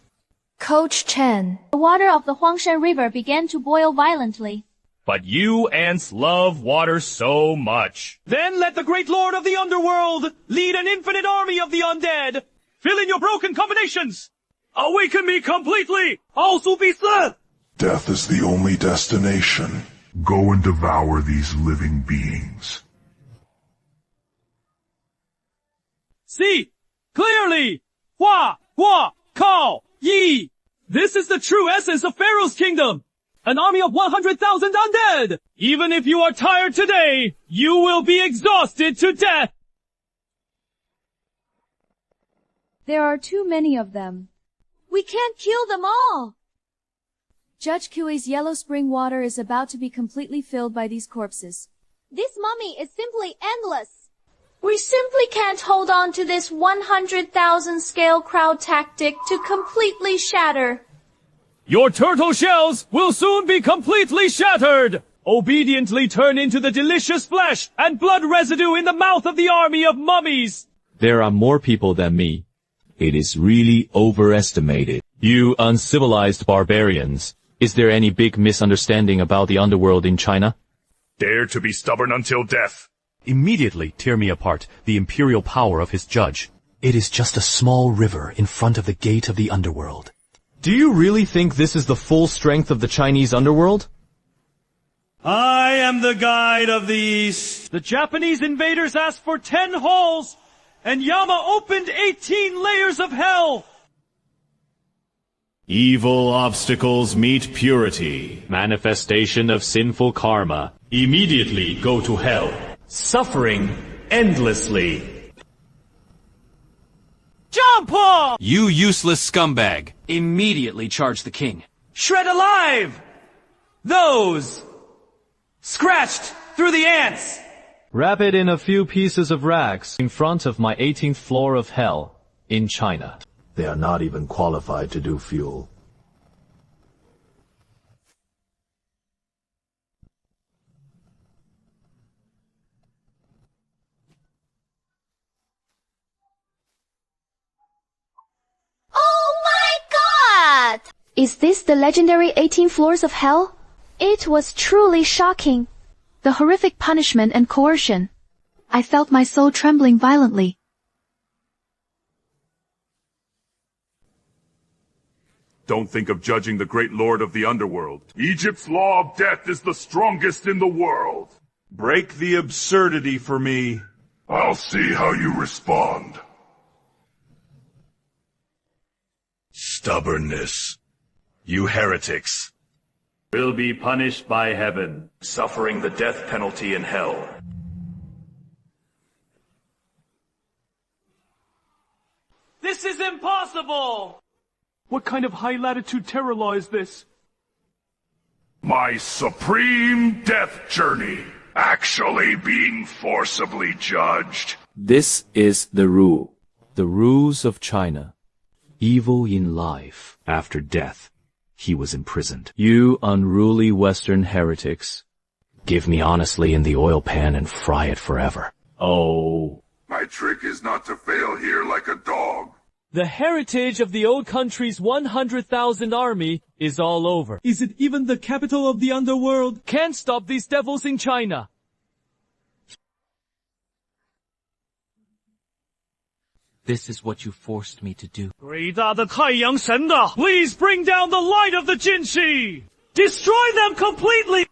Coach Chen. The water of the Huangshan River began to boil violently. But you ants love water so much. Then let the great lord of the underworld lead an infinite army of the undead! Fill in your broken combinations! Awaken me completely! Also be Sith! Death is the only destination. Go and devour these living beings. See! Clearly! Hua! Hua! Kao! Yi! This is the true essence of Pharaoh's kingdom! An army of 100,000 undead! Even if you are tired today, you will be exhausted to death! There are too many of them. We can't kill them all! Judge Kui's yellow spring water is about to be completely filled by these corpses. This mummy is simply endless. We simply can't hold on to this 100,000 scale crowd tactic to completely shatter. Your turtle shells will soon be completely shattered! Obediently turn into the delicious flesh and blood residue in the mouth of the army of mummies! There are more people than me. It is really overestimated. You uncivilized barbarians. Is there any big misunderstanding about the underworld in China? Dare to be stubborn until death. Immediately tear me apart, the imperial power of his judge. It is just a small river in front of the gate of the underworld. Do you really think this is the full strength of the Chinese underworld? I am the guide of the East. The Japanese invaders asked for 10 halls, and Yama opened 18 layers of hell. Evil obstacles meet purity. Manifestation of sinful karma. Immediately go to hell, suffering endlessly. Jump off! You useless scumbag. Immediately charge the king. Shred alive! Those! Scratched through the ants! Wrap it in a few pieces of rags in front of my 18th floor of hell in China. They are not even qualified to do fuel. Is this the legendary 18 floors of hell? It was truly shocking. The horrific punishment and coercion. I felt my soul trembling violently. Don't think of judging the great lord of the underworld. Egypt's law of death is the strongest in the world. Break the absurdity for me. I'll see how you respond. Stubbornness. You heretics will be punished by heaven, suffering the death penalty in hell. This is impossible! What kind of high-latitude terror law is this? My supreme death journey, actually being forcibly judged. This is the rule. The rules of China. Evil in life, after death. He was imprisoned. You unruly Western heretics. Give me honestly in the oil pan and fry it forever. Oh. My trick is not to fail here like a dog. The heritage of the old country's 100,000 army is all over. Is it even the capital of the underworld? Can't stop these devils in China. This is what you forced me to do. 伟大的太阳神的 Please bring down the light of the Jinshi! Destroy them completely!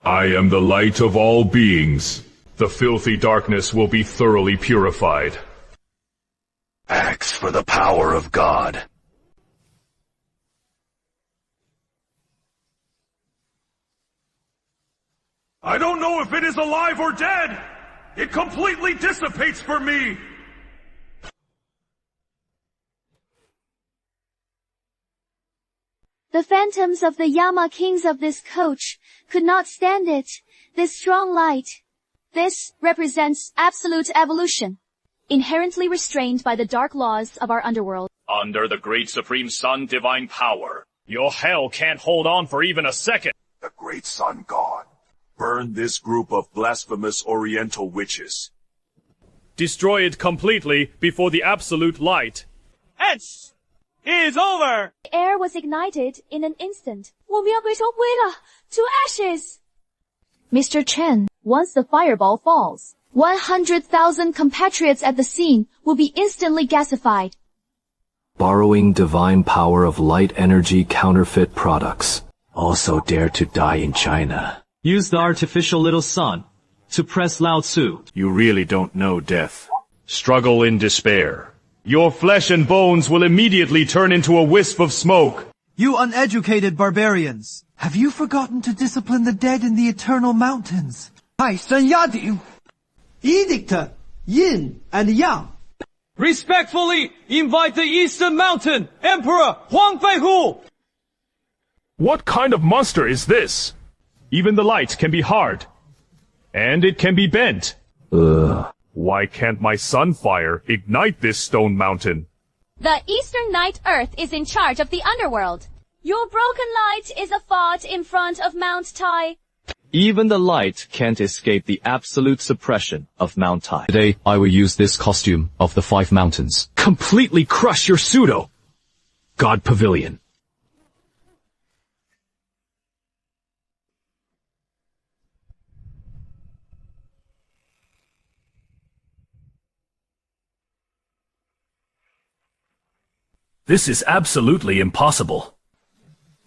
I am the light of all beings. The filthy darkness will be thoroughly purified. Axe for the power of God. I don't know if it is alive or dead. It completely dissipates for me. The phantoms of the Yama kings of this coach could not stand it. This strong light. This represents absolute evolution, inherently restrained by the dark laws of our underworld. Under the great supreme sun divine power, your hell can't hold on for even a second. The great sun god. Burn this group of blasphemous oriental witches. Destroy it completely before the absolute light. It is over! The air was ignited in an instant. 我们要被烧灰了 to ashes! Mr. Chen, once the fireball falls, 100,000 compatriots at the scene will be instantly gasified. Borrowing divine power of light energy counterfeit products. Also dare to die in China. Use the artificial little sun. Suppress Lao Tzu. You really don't know death. Struggle in despair. Your flesh and bones will immediately turn into a wisp of smoke. You uneducated barbarians! Have you forgotten to discipline the dead in the eternal mountains? 泰山压顶 Edict, Yin and Yang. Respectfully invite the Eastern Mountain, Emperor Huang Feihu! What kind of monster is this? Even the light can be hard. And it can be bent. Why can't my sunfire ignite this stone mountain? The Eastern Night Earth is in charge of the underworld. Your broken light is a thought in front of Mount Tai. Even the light can't escape the absolute suppression of Mount Tai. Today, I will use this costume of the 5 mountains. Completely crush your pseudo God Pavilion. This is absolutely impossible.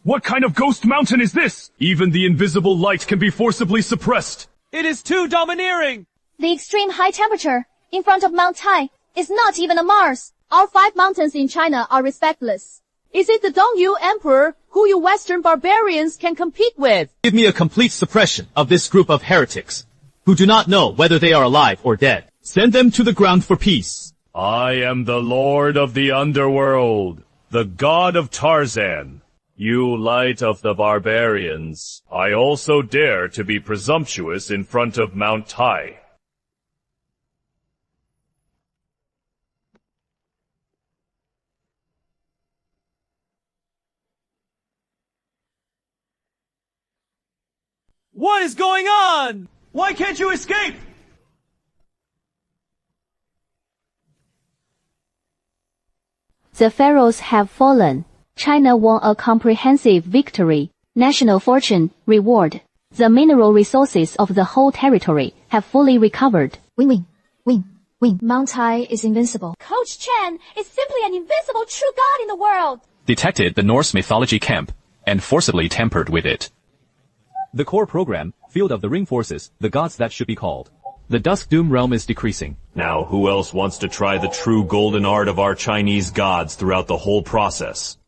What kind of ghost mountain is this? Even the invisible light can be forcibly suppressed. It is too domineering! The extreme high temperature in front of Mount Tai is not even a Mars. Our 5 mountains in China are respectless. Is it the Dongyu Emperor who you Western barbarians can compete with? Give me a complete suppression of this group of heretics, who do not know whether they are alive or dead. Send them to the ground for peace. I am the Lord of the underworld, the God of Tarzan. You light of the barbarians, I also dare to be presumptuous in front of Mount Tai. What is going on? Why can't you escape? The pharaohs have fallen. China won a comprehensive victory. National fortune, reward. The mineral resources of the whole territory have fully recovered. Win. Mount Tai is invincible. Coach Chen is simply an invincible true god in the world. Detected the Norse mythology camp and forcibly tampered with it. The core program, Field of the Ring Forces, the gods that should be called. The Dusk Doom realm is decreasing. Now, who else wants to try the true golden art of our Chinese gods throughout the whole process?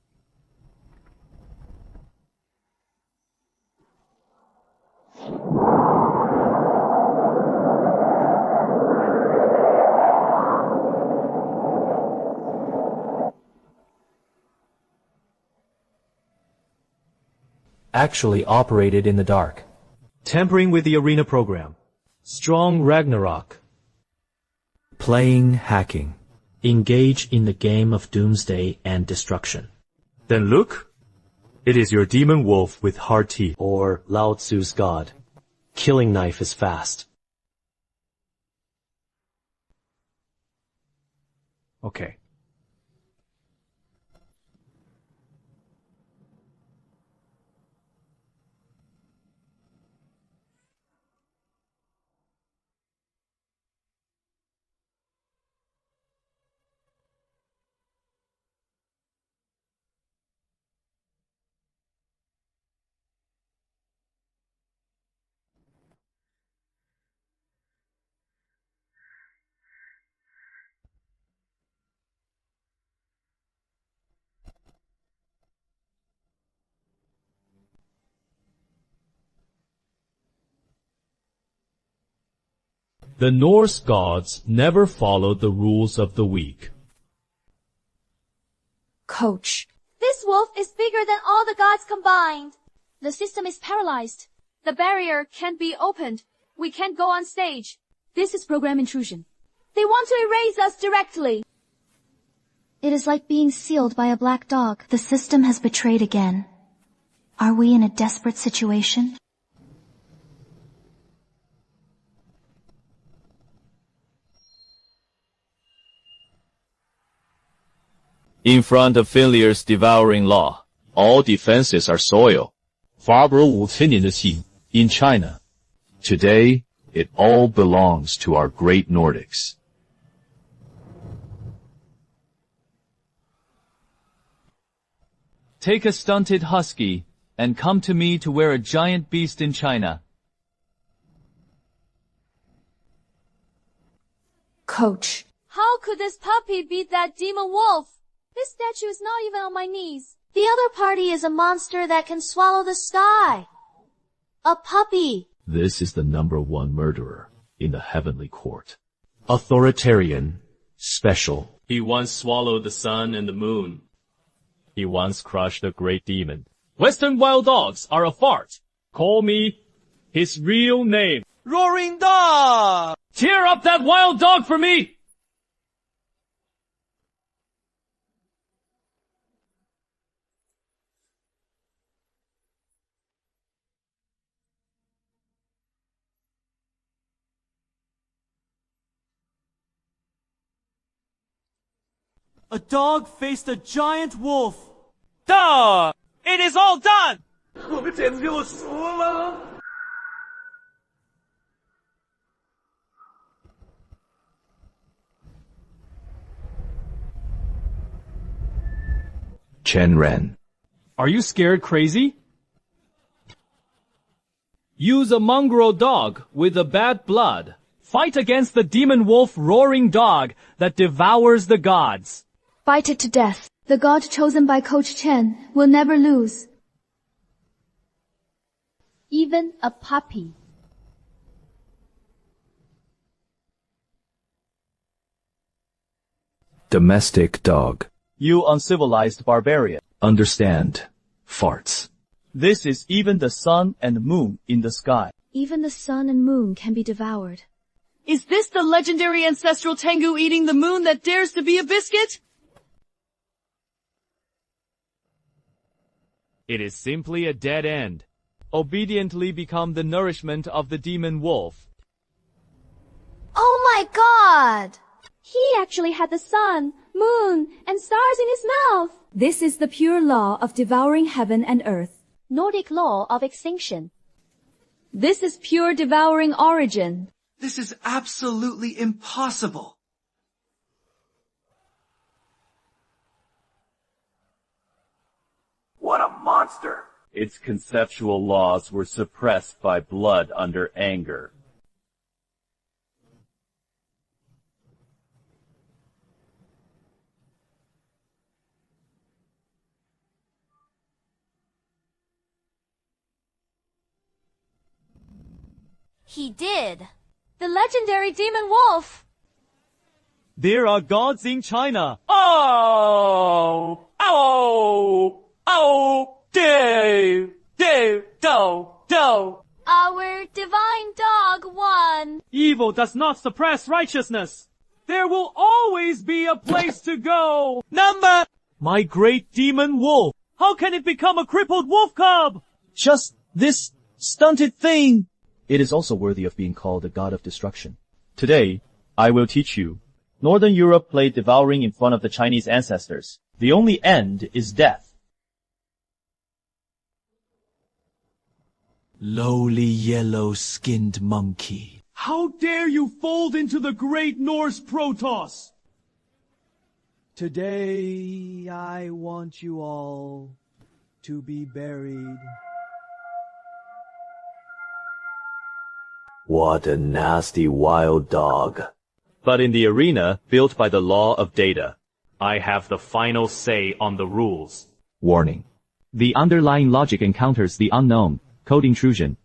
Actually operated in the dark. Tampering with the arena program. Strong Ragnarok. Playing hacking. Engage in the game of doomsday and destruction. Then look. It is your demon wolf with hard teeth, or Lao Tzu's god. Killing knife is fast. Okay. The Norse gods never followed the rules of the weak. Coach. This wolf is bigger than all the gods combined. The system is paralyzed. The barrier can't be opened. We can't go on stage. This is program intrusion. They want to erase us directly. It is like being sealed by a black dog. The system has betrayed again. Are we in a desperate situation? In front of failures devouring law, all defenses are soil. 法国5000年的信 in China. Today, it all belongs to our great Nordics. Take a stunted husky, and come to me to wear a giant beast in China. Coach. How could this puppy beat that demon wolf? This statue is not even on my knees. The other party is a monster that can swallow the sky. A puppy. This is the #1 murderer in the heavenly court. Authoritarian. Special. He once swallowed the sun and the moon. He once crushed a great demon. Western wild dogs are a fart. Call me his real name. Roaring dog! Tear up that wild dog for me! A dog faced a giant wolf. Duh! It is all done! 我们简直就输了! Chen Ren. Are you scared crazy? Use a mongrel dog with a bad blood. Fight against the demon wolf roaring dog that devours the gods. Fight it to death. The god chosen by Coach Chen will never lose. Even a puppy. Domestic dog. You uncivilized barbarian. Understand. Farts. This is even the sun and moon in the sky. Even the sun and moon can be devoured. Is this the legendary ancestral Tengu eating the moon that dares to be a biscuit? It is simply a dead end. Obediently become the nourishment of the demon wolf. Oh my god! He actually had the sun, moon, and stars in his mouth. This is the pure law of devouring heaven and earth. Nordic law of extinction. This is pure devouring origin. This is absolutely impossible. What a monster! Its conceptual laws were suppressed by blood under anger. He did. The legendary demon wolf. There are gods in China. Oh! Oh! Oh! Do! Do! Do! Do! Our divine dog won. Evil does not suppress righteousness. There will always be a place to go. My great demon wolf. How can it become a crippled wolf cub? Just this stunted thing. It is also worthy of being called the god of destruction. Today, I will teach you. Northern Europe played devouring in front of the Chinese ancestors. The only end is death. Lowly yellow-skinned monkey. How dare you fold into the great Norse Protoss? Today, I want you all to be buried. What a nasty wild dog. But in the arena built by the law of data, I have the final say on the rules. Warning. The underlying logic encounters the unknown, code intrusion.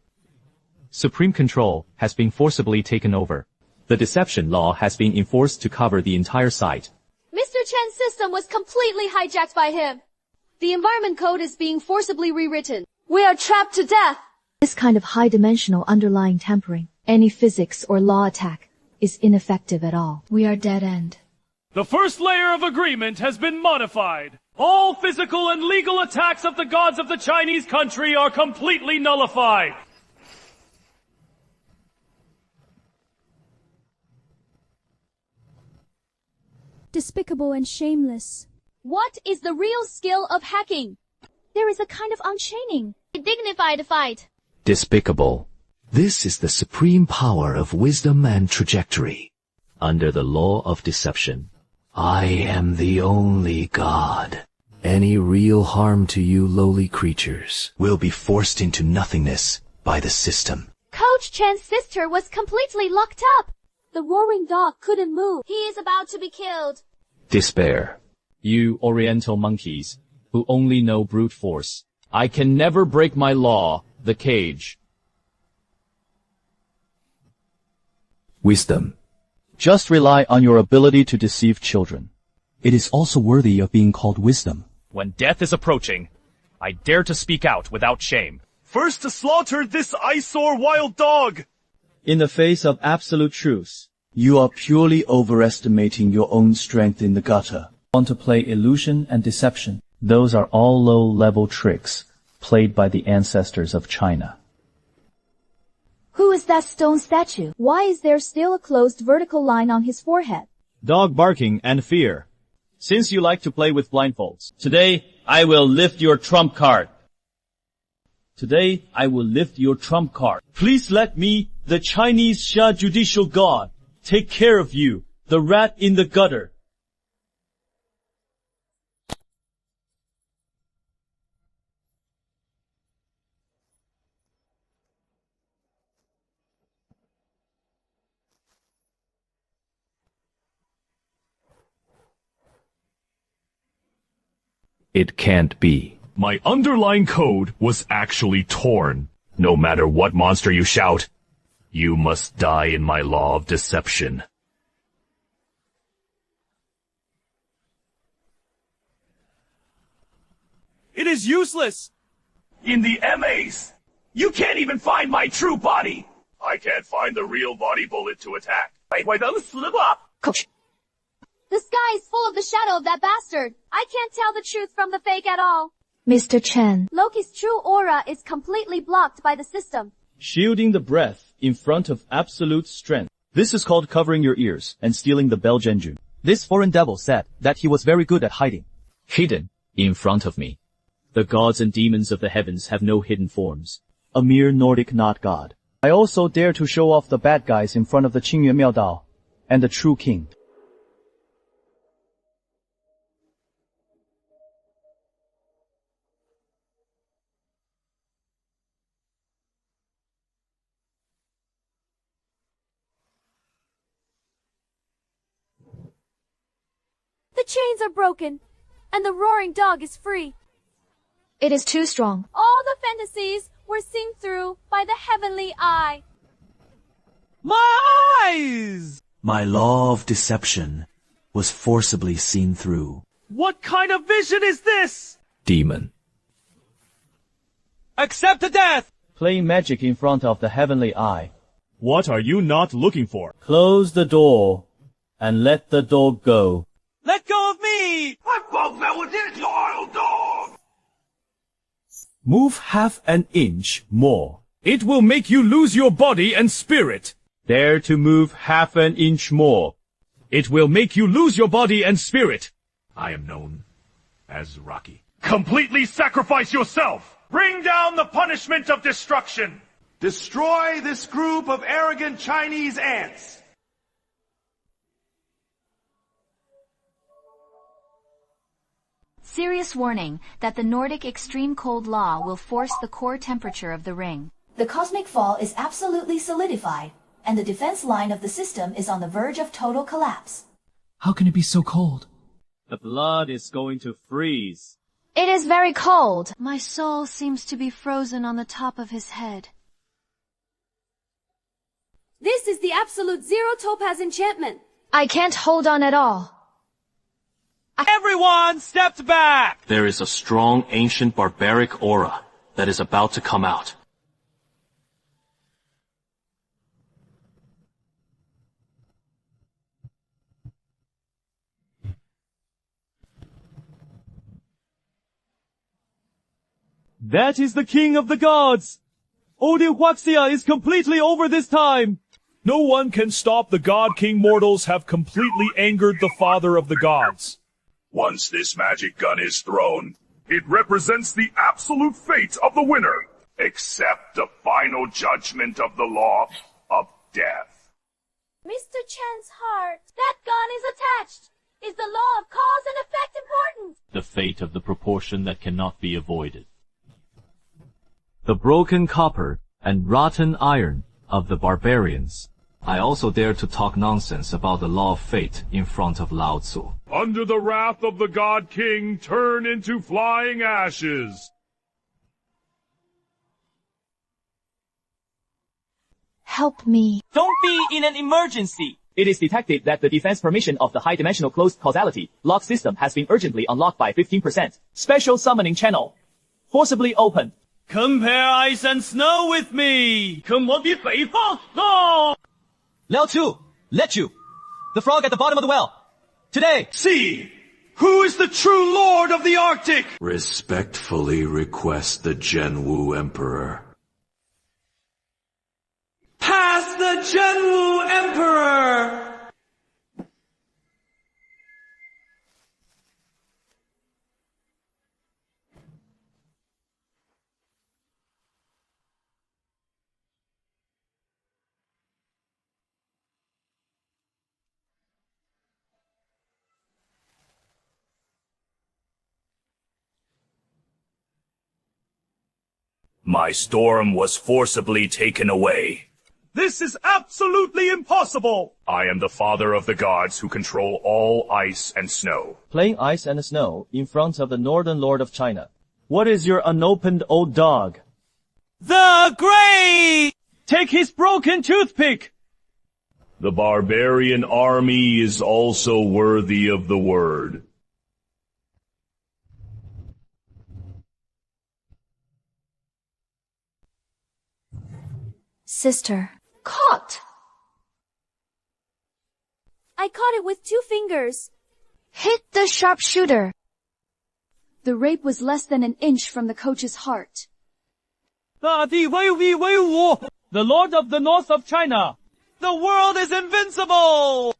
Supreme control has been forcibly taken over. The deception law has been enforced to cover the entire site. Mr. Chen's system was completely hijacked by him. The environment code is being forcibly rewritten. We are trapped to death. This kind of high-dimensional underlying tampering, any physics or law attack, is ineffective at all. We are dead-end. The first layer of agreement has been modified. All physical and legal attacks of the gods of the Chinese country are completely nullified. Despicable and shameless. What is the real skill of hacking? There is a kind of unchaining. A dignified fight. Despicable. This is the supreme power of wisdom and trajectory. Under the law of deception, I am the only God. Any real harm to you lowly creatures will be forced into nothingness by the system. Coach Chen's sister was completely locked up. The roaring dog couldn't move. He is about to be killed. Despair. You Oriental monkeys, who only know brute force. I can never break my law, the cage. Wisdom. Just rely on your ability to deceive children. It is also worthy of being called wisdom. When death is approaching, I dare to speak out without shame. First to slaughter this eyesore wild dog. In the face of absolute truth, you are purely overestimating your own strength in the gutter. Want to play illusion and deception? Those are all low-level tricks played by the ancestors of China. Who is that stone statue? Why is there still a closed vertical line on his forehead? Dog barking and fear. Since you like to play with blindfolds, today I will lift your trump card. Today I will lift your trump card. Please let me, the Chinese Xia judicial god, take care of you, the rat in the gutter. It can't be. My underlying code was actually torn. No matter what monster you shout, you must die in my law of deception. It is useless. In the MAs, you can't even find my true body. I can't find the real body bullet to attack. Coach. The sky is full of the shadow of that bastard. I can't tell the truth from the fake at all. Mr. Chen. Loki's true aura is completely blocked by the system. Shielding the breath in front of absolute strength. This is called covering your ears and stealing the bell genju. This foreign devil said that he was very good at hiding. Hidden in front of me. The gods and demons of the heavens have no hidden forms. A mere Nordic not god. I also dare to show off the bad guys in front of the Qingyue Miaodao and the true king. The chains are broken, and the roaring dog is free. It is too strong. All the fantasies were seen through by the heavenly eye. My eyes! My law of deception was forcibly seen through. What kind of vision is this? Demon. Accept the death! Playing magic in front of the heavenly eye. What are you not looking for? Close the door and let the dog go. Let go of me! I won't let with this wild dog! Move half an inch more. It will make you lose your body and spirit. Dare to move half an inch more. It will make you lose your body and spirit. I am known as Rocky. Completely sacrifice yourself! Bring down the punishment of destruction! Destroy this group of arrogant Chinese ants! Serious warning that the Nordic extreme cold law will force the core temperature of the ring. The cosmic fall is absolutely solidified, and the defense line of the system is on the verge of total collapse. How can it be so cold? The blood is going to freeze. It is very cold. My soul seems to be frozen on the top of his head. This is the absolute zero topaz enchantment. I can't hold on at all. Everyone stepped back! There is a strong ancient barbaric aura that is about to come out. That is the king of the gods! Odyhuaxia is completely over this time! No one can stop the God King mortals have completely angered the father of the gods. Once this magic gun is thrown, it represents the absolute fate of the winner, except the final judgment of the law of death. Mr. Chen's heart. That gun is attached. Is the law of cause and effect important? The fate of the proportion that cannot be avoided. The broken copper and rotten iron of the barbarians. I also dare to talk nonsense about the law of fate in front of Lao Tzu. Under the wrath of the God King, turn into flying ashes. Help me. Don't be in an emergency! It is detected that the defense permission of the high-dimensional closed causality lock system has been urgently unlocked by 15%. Special summoning channel. Forcibly open. Compare ice and snow with me! 跟我比北方 No! Lao Tzu, let you. The frog at the bottom of the well. Today. See! Who is the true lord of the Arctic? Respectfully request the Zhenwu Emperor. Pass the Zhenwu Emperor! My storm was forcibly taken away. This is absolutely impossible! I am the father of the gods who control all ice and snow. Playing ice and snow in front of the Northern Lord of China. What is your unopened old dog? The Great! Take his broken toothpick! The barbarian army is also worthy of the word. Sister. Caught! I caught it with 2 fingers. Hit the sharpshooter. The rape was less than an inch from the coach's heart. 大地威武 The Lord of the North of China! The world is invincible!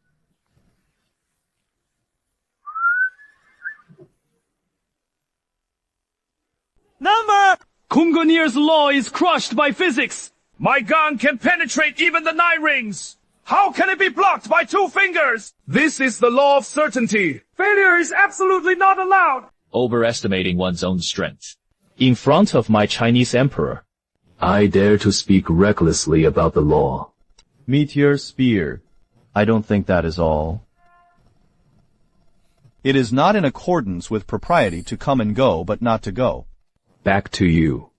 Number! Kunganir's law is crushed by physics! My gun can penetrate even the 9 rings! How can it be blocked by 2 fingers? This is the law of certainty. Failure is absolutely not allowed. Overestimating one's own strength. In front of my Chinese emperor. I dare to speak recklessly about the law. Meteor spear. I don't think that is all. It is not in accordance with propriety to come and go, but not to go. Back to you.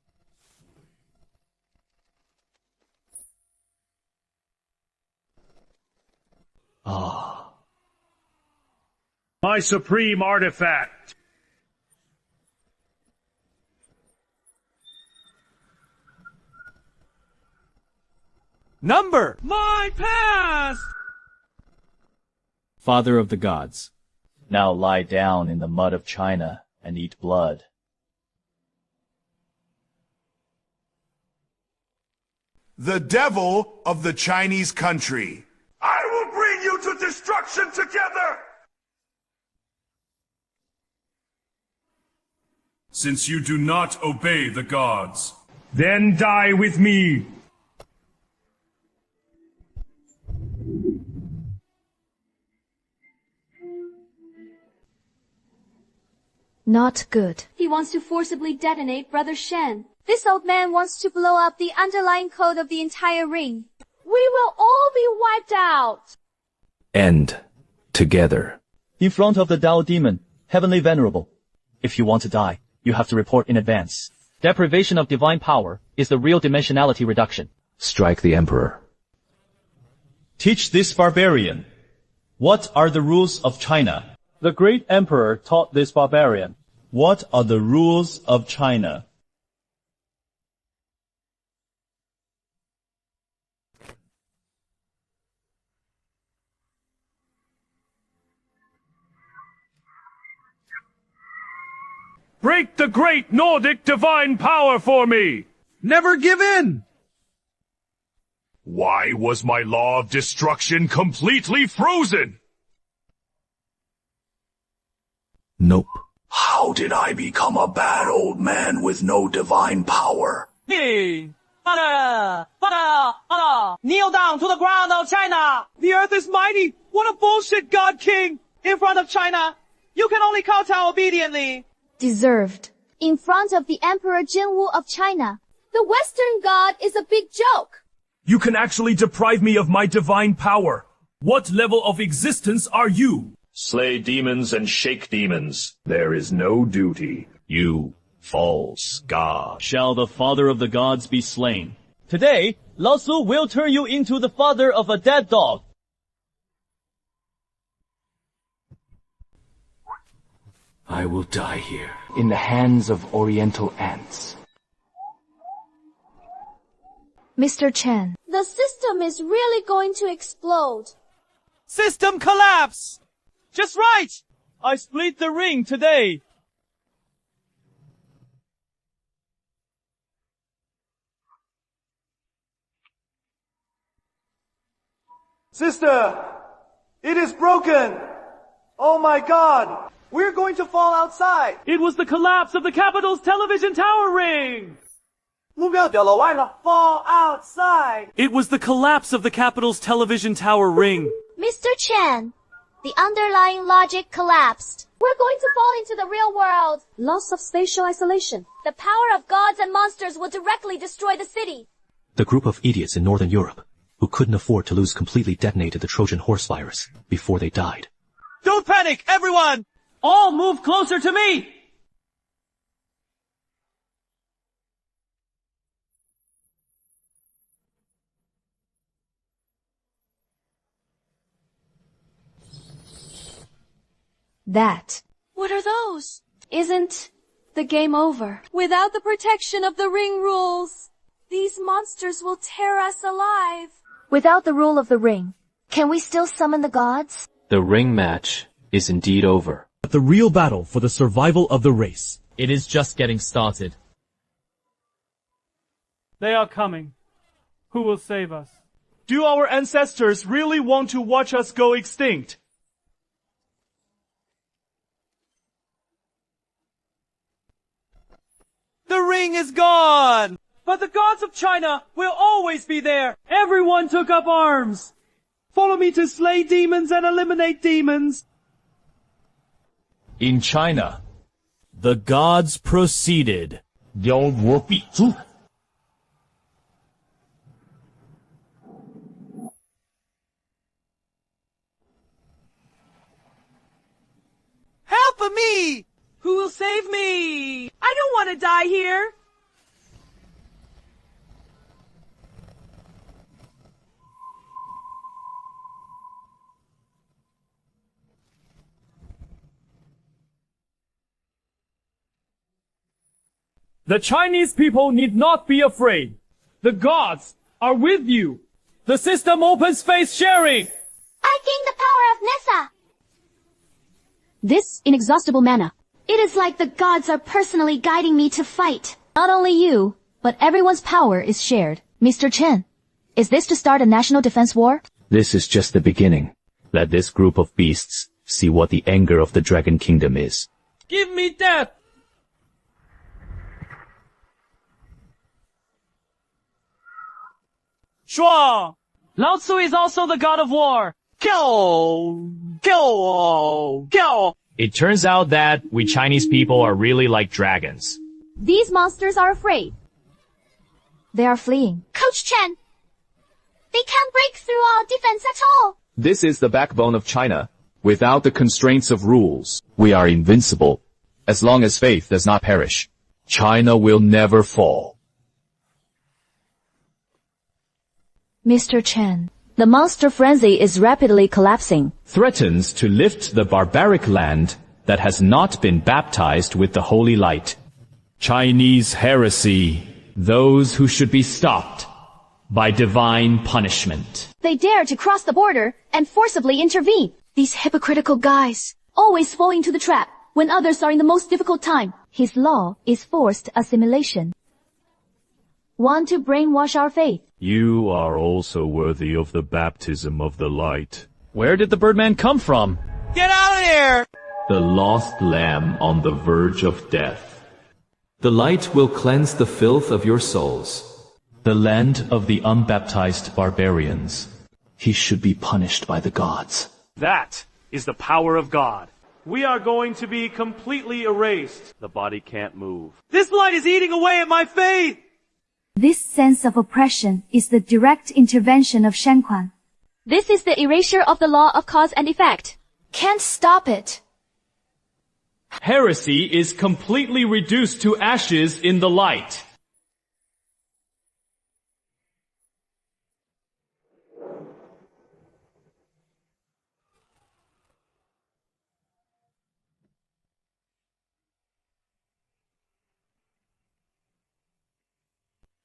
My supreme artifact. Number! My past! Father of the gods. Now lie down in the mud of China and eat blood. the devil of the Chinese country. I will bring you to destruction together! Since you do not obey the gods, then die with me! Not good. He wants to forcibly detonate Brother Shen. This old man wants to blow up the underlying code of the entire ring. We will all be wiped out! End. Together. In front of the Tao demon, heavenly venerable. If you want to die, you have to report in advance. Deprivation of divine power is the real dimensionality reduction. Strike the emperor. Teach this barbarian. What are the rules of China? The great emperor taught this barbarian. What are the rules of China? Break the great Nordic divine power for me! Never give in! Why was my law of destruction completely frozen? Nope. How did I become a bad old man with no divine power? Hey! Kneel down to the ground of China! The earth is mighty! What a bullshit, God King! In front of China! You can only kowtow obediently! Deserved. In front of the Emperor Jinwu of China. The Western God is a big joke. You can actually deprive me of my divine power. What level of existence are you? Slay demons and shake demons. There is no duty. You false god. Shall the father of the gods be slain? Today, Lao Tzu will turn you into the father of a dead dog. I will die here, in the hands of Oriental ants. Mr. Chen. The system is really going to explode. System collapse! Just right! I split the ring today. Sister, it is broken. Oh my God. We're going to fall outside. It was the collapse of the capital's television tower ring. Fall outside. It was the collapse of the capital's television tower ring. Mr. Chen, the underlying logic collapsed. We're going to fall into the real world. Loss of spatial isolation. The power of gods and monsters will directly destroy the city. The group of idiots in Northern Europe who couldn't afford to lose completely detonated the Trojan horse virus before they died. Don't panic, everyone! All move closer to me! That. What are those? Isn't the game over? Without the protection of the ring rules, these monsters will tear us alive. Without the rule of the ring, can we still summon the gods? The ring match is indeed over. But the real battle for the survival of the race. It is just getting started. They are coming. Who will save us? Do our ancestors really want to watch us go extinct? The ring is gone! But the gods of China will always be there! Everyone took up arms! Follow me to slay demons and eliminate demons! In China, the gods proceeded. Help me! Who will save me? I don't want to die here! The Chinese people need not be afraid. The gods are with you. The system opens space sharing. I gain the power of Nessa. This inexhaustible mana. It is like the gods are personally guiding me to fight. Not only you, but everyone's power is shared. Mr. Chen, Is this to start a national defense war? This is just the beginning. Let this group of beasts see what the anger of the Dragon Kingdom is. Give me death! Shuo! Lao Tzu is also the god of war! Kill! Kill! Kill! It turns out that we Chinese people are really like dragons. These monsters are afraid. They are fleeing. Coach Chen! They can't break through our defense at all! This is the backbone of China. Without the constraints of rules, we are invincible. As long as faith does not perish, China will never fall. Mr. Chen, The monster frenzy is rapidly collapsing. Threatens to lift the barbaric land that has not been baptized with the holy light. Chinese heresy. Those who should be stopped by divine punishment. They dare to cross the border and forcibly intervene. These hypocritical guys. Always fall into the trap when others are in the most difficult time. His law is forced assimilation. Want to brainwash our faith. You are also worthy of the baptism of the light. Where did the Birdman come from? Get out of here! The lost lamb on the verge of death. The light will cleanse the filth of your souls. The land of the unbaptized barbarians. He should be punished by the gods. That is the power of God. We are going to be completely erased. The body can't move. This light is eating away at my faith! This sense of oppression is the direct intervention of Shenquan. This is the erasure of the law of cause and effect. Can't stop it. Heresy is completely reduced to ashes in the light.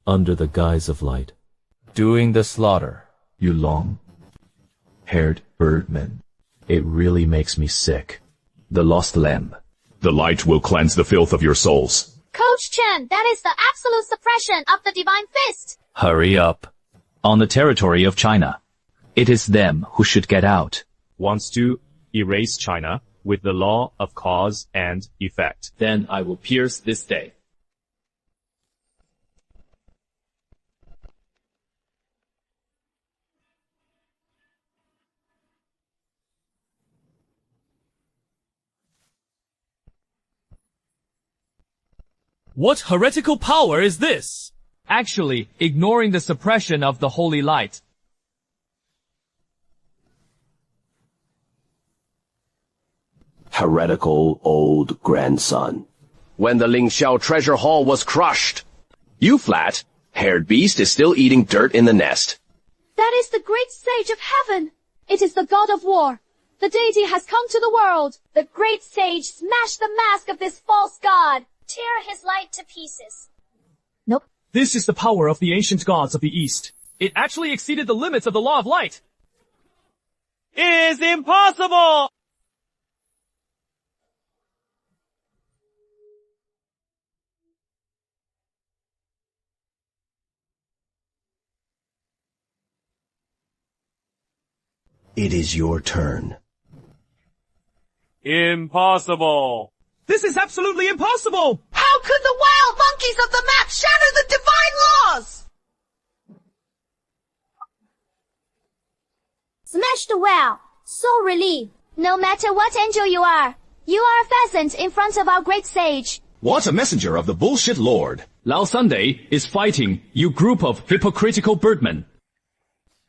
Under the guise of light. Doing the slaughter, you long-haired birdmen. It really makes me sick. The lost lamb. The light will cleanse the filth of your souls. Coach Chen, that is the absolute suppression of the divine fist. Hurry up. On the territory of China. It is them who should get out. Wants to erase China with the law of cause and effect. Then I will pierce this day. What heretical power is this? Actually, ignoring the suppression of the holy light. Heretical old grandson. When the Ling Xiao treasure hall was crushed. You flat-haired beast is still eating dirt in the nest. That is the great sage of heaven. It is the god of war. The deity has come to the world. The great sage smashed the mask of this false god. Tear his light to pieces. Nope. This is the power of the ancient gods of the East. It actually exceeded the limits of the law of light. It is impossible! It is your turn. Impossible! This is absolutely impossible! How could the wild monkeys of the map shatter the divine laws? Smash the well. So relieved. No matter what angel you are a pheasant in front of our great sage. What a messenger of the bullshit lord. Lao Sunday is fighting, you group of hypocritical birdmen.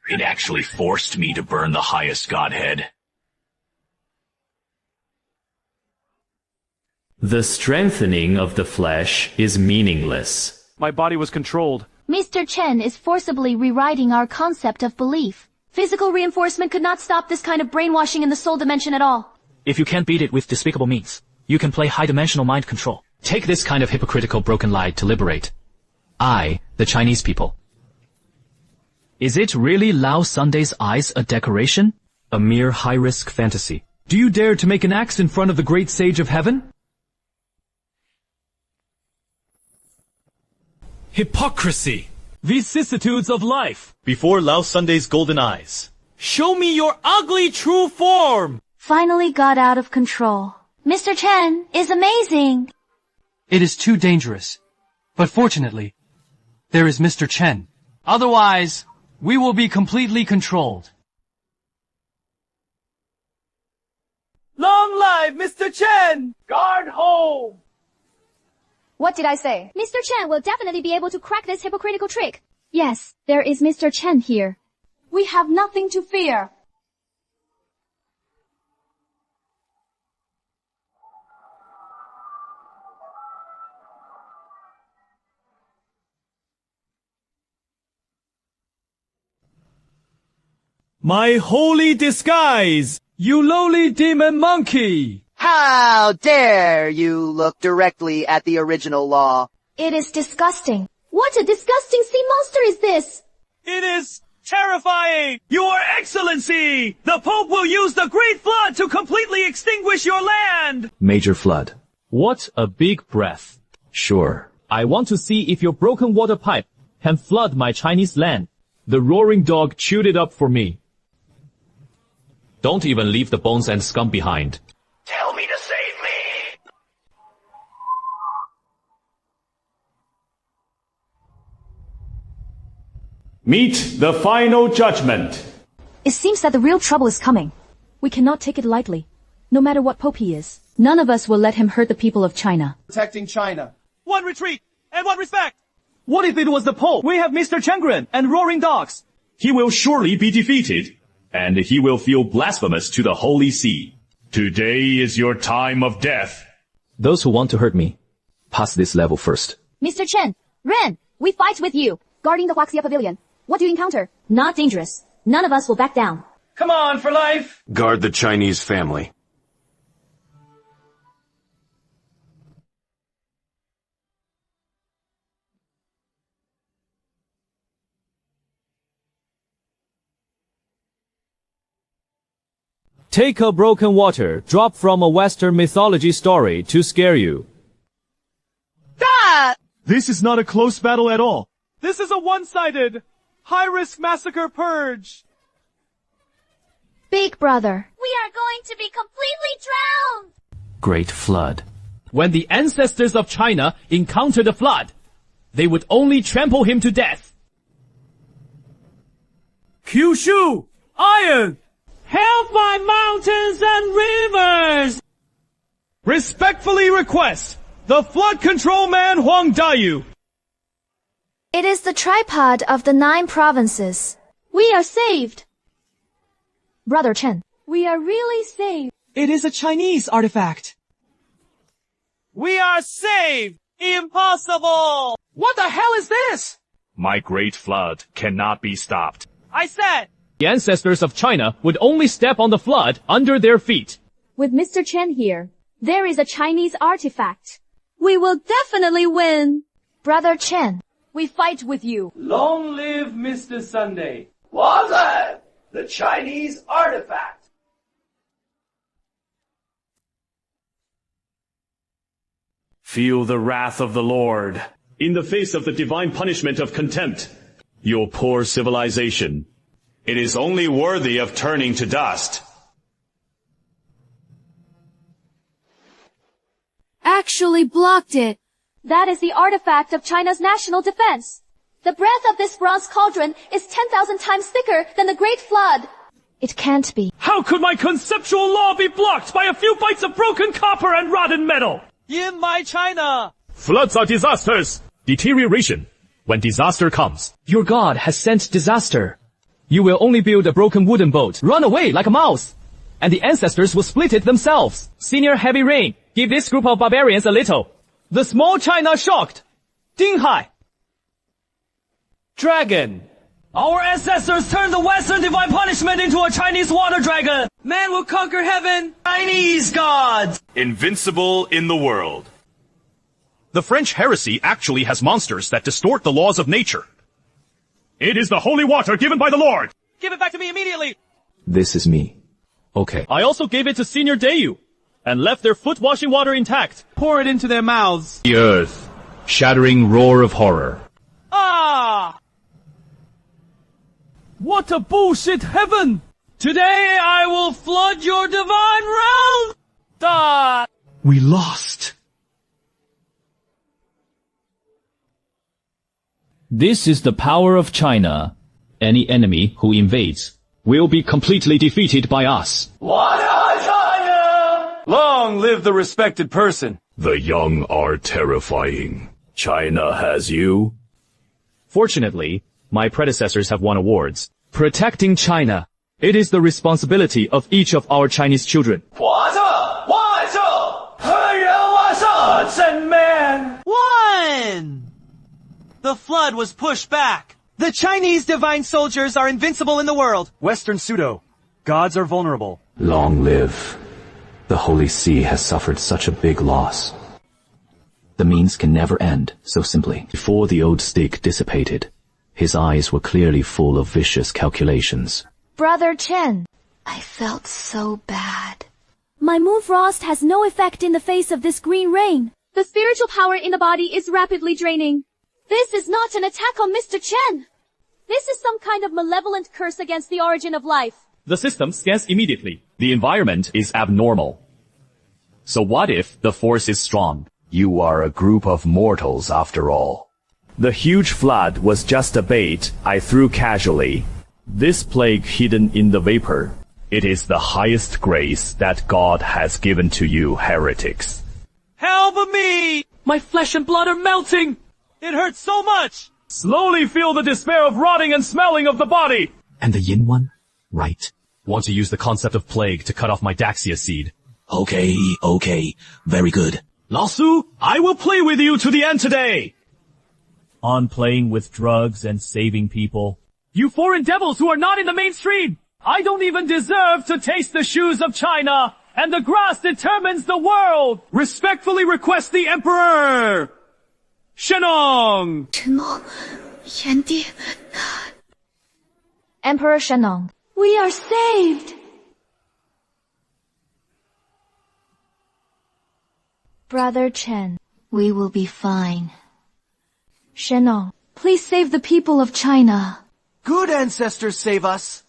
It actually forced me to burn the highest godhead. The strengthening of the flesh is meaningless. My body was controlled. Mr. Chen is forcibly rewriting our concept of belief. Physical reinforcement could not stop this kind of brainwashing in the soul dimension at all. If you can't beat it with despicable means, you can play high-dimensional mind control. Take this kind of hypocritical broken lie to liberate the Chinese people. Is it really Lao Sunday's eyes a decoration? A mere high-risk fantasy. Do you dare to make an axe in front of the great sage of heaven? Hypocrisy! vicissitudes of life. Before Lao Sunday's golden eyes. Show me your ugly true form. Finally got out of control. Mr. Chen is amazing. It is too dangerous. But fortunately, there is Mr. Chen. Otherwise, we will be completely controlled. Long life, Mr. Chen! Guard home! What did I say? Mr. Chen will definitely be able to crack this hypocritical trick. Yes, there is Mr. Chen here. We have nothing to fear. My holy disguise, you lowly demon monkey! How dare you look directly at the original law? It is disgusting. What a disgusting sea monster is this? It is terrifying! Your Excellency! The Pope will use the Great Flood to completely extinguish your land! Major flood. What a big breath. Sure. I want to see if your broken water pipe can flood my Chinese land. The roaring dog chewed it up for me. Don't even leave the bones and scum behind. Tell me to save me. Meet the final judgment. It seems that the real trouble is coming. We cannot take it lightly, no matter what Pope he is. None of us will let him hurt the people of China. Protecting China. One retreat and one respect! What if it was the Pope? We have Mr. Chengren and roaring dogs. He will surely be defeated, and he will feel blasphemous to the Holy See. Today is your time of death. Those who want to hurt me, pass this level first. Mr. Chen, Ren, we fight with you. Guarding the Huaxia Pavilion. What do you encounter? Not dangerous. None of us will back down. Come on, for life! Guard the Chinese family. Take a broken water dropped from a Western mythology story to scare you. This is not a close battle at all. This is a one-sided, high-risk massacre purge. Big brother. We are going to be completely drowned. Great flood. When the ancestors of China encountered the flood, they would only trample him to death. Kyushu! Iron! Help my mountains and rivers! Respectfully request, the flood control man Huang Dayu. It is the tripod of the 9 provinces. We are saved. Brother Chen, we are really saved. It is a Chinese artifact. We are saved! Impossible! What the hell is this? My great flood cannot be stopped. I said! The ancestors of China would only step on the flood under their feet. With Mr. Chen here, there is a Chinese artifact. We will definitely win. Brother Chen, we fight with you. Long live Mr. Sunday. Was it the Chinese artifact? Feel the wrath of the Lord. In the face of the divine punishment of contempt, your poor civilization, it is only worthy of turning to dust. Actually blocked it. That is the artifact of China's national defense. The breath of this bronze cauldron is 10,000 times thicker than the Great Flood. It can't be. How could my conceptual law be blocked by a few bites of broken copper and rotten metal? In my China! Floods are disasters. Deterioration. When disaster comes. Your God has sent disaster. You will only build a broken wooden boat, run away like a mouse, and the ancestors will split it themselves. Senior Heavy Rain, give this group of barbarians a little. The small China shocked. Dinghai. Dragon. Our ancestors turned the Western divine punishment into a Chinese water dragon. Man will conquer heaven. Chinese gods. Invincible in the world. The French heresy actually has monsters that distort the laws of nature. It is the holy water given by the Lord. Give it back to me immediately. This is me. Okay. I also gave it to Senior Dayu, and left their foot-washing water intact. Pour it into their mouths. The earth. Shattering roar of horror. Ah! What a bullshit heaven! Today I will flood your divine realm! We lost. This is the power of China. Any enemy who invades will be completely defeated by us. Long live the respected person. The young are terrifying. China has you. Fortunately, my predecessors have won awards. Protecting China. It is the responsibility of each of our Chinese children. One! The flood was pushed back. The Chinese divine soldiers are invincible in the world. Western pseudo. Gods are vulnerable. Long live. The Holy See has suffered such a big loss. The means can never end so simply. Before the old stick dissipated, his eyes were clearly full of vicious calculations. Brother Chen, I felt so bad. My moon frost has no effect in the face of this green rain. The spiritual power in the body is rapidly draining. This is not an attack on Mr. Chen. This is some kind of malevolent curse against the origin of life. The system scans immediately. The environment is abnormal. So what if the force is strong? You are a group of mortals after all. The huge flood was just a bait I threw casually. This plague hidden in the vapor. It is the highest grace that God has given to you, heretics. Help me! My flesh and blood are melting! It hurts so much! Slowly feel the despair of rotting and smelling of the body. And the yin one? Right. Want to use the concept of plague to cut off my Daxia seed. Okay. Very good. Lao Su, I will play with you to the end today. On playing with drugs and saving people. You foreign devils who are not in the mainstream. I don't even deserve to taste the shoes of China. And the grass determines the world. Respectfully request the Emperor. Shenong. Emperor Shenong, We are saved! Brother Chen, we will be fine. Shenong, please save the people of China. Good ancestors save us.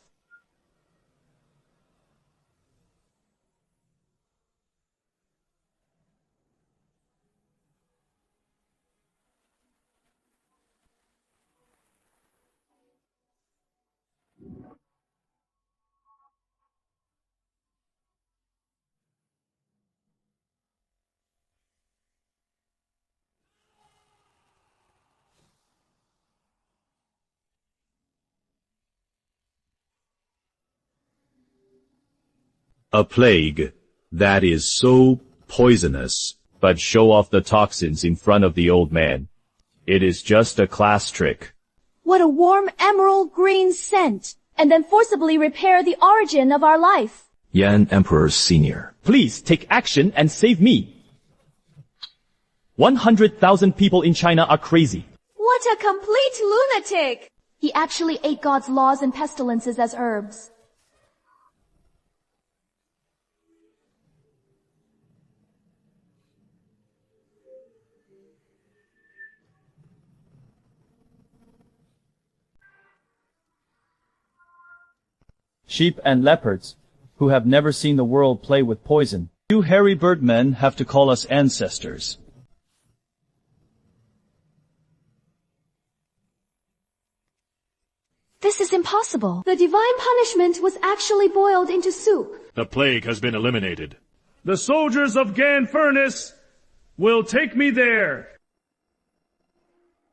A plague that is so poisonous, but show off the toxins in front of the old man. It is just a class trick. What a warm emerald green scent! And then forcibly repair the origin of our life. Yan Emperor Senior. Please take action and save me. 100,000 people in China are crazy. What a complete lunatic! He actually ate God's laws and pestilences as herbs. Sheep and leopards, who have never seen the world play with poison. You hairy birdmen have to call us ancestors. This is impossible. The divine punishment was actually boiled into soup. The plague has been eliminated. The soldiers of Gan Furnace will take me there.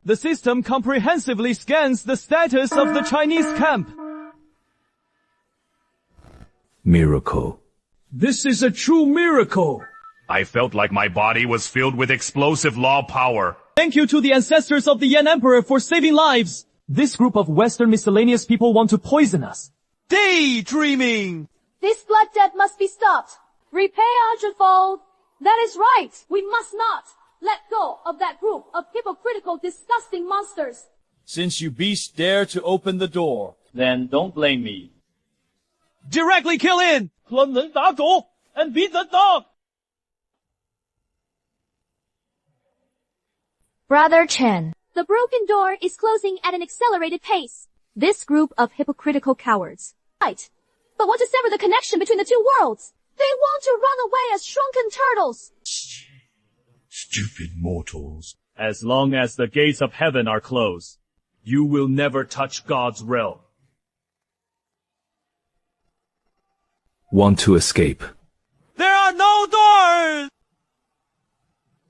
The system comprehensively scans the status of the Chinese camp. Miracle. This is a true miracle. I felt like my body was filled with explosive law power. Thank you to the ancestors of the Yan Emperor for saving lives. This group of Western miscellaneous people want to poison us. Daydreaming! This blood debt must be stopped. Repay hundredfold. That is right. We must not let go of that group of hypocritical, disgusting monsters. Since you beasts dare to open the door, then don't blame me. Directly kill in! And beat the dog! Brother Chen, The broken door is closing at an accelerated pace. This group of hypocritical cowards. Right. But want to sever the connection between the two worlds. They want to run away as shrunken turtles. Stupid mortals. As long as the gates of heaven are closed, you will never touch God's realm. Want to escape? There are no doors!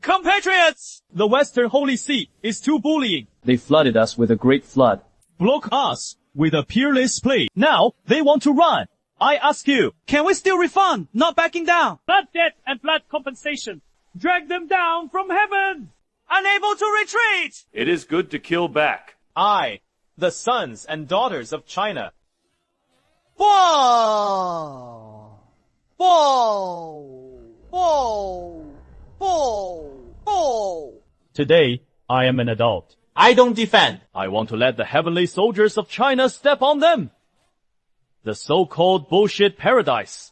Compatriots! The Western Holy See is too bullying. They flooded us with a great flood. Block us with a peerless plea. Now, they want to run. I ask you, can we still refund, not backing down? Blood debt and blood compensation. Drag them down from heaven. Unable to retreat! It is good to kill back. I, the sons and daughters of China. Whoa! Whoa! Whoa! Whoa! Whoa! Today, I am an adult. I don't defend. I want to let the heavenly soldiers of China step on them. The so-called bullshit paradise.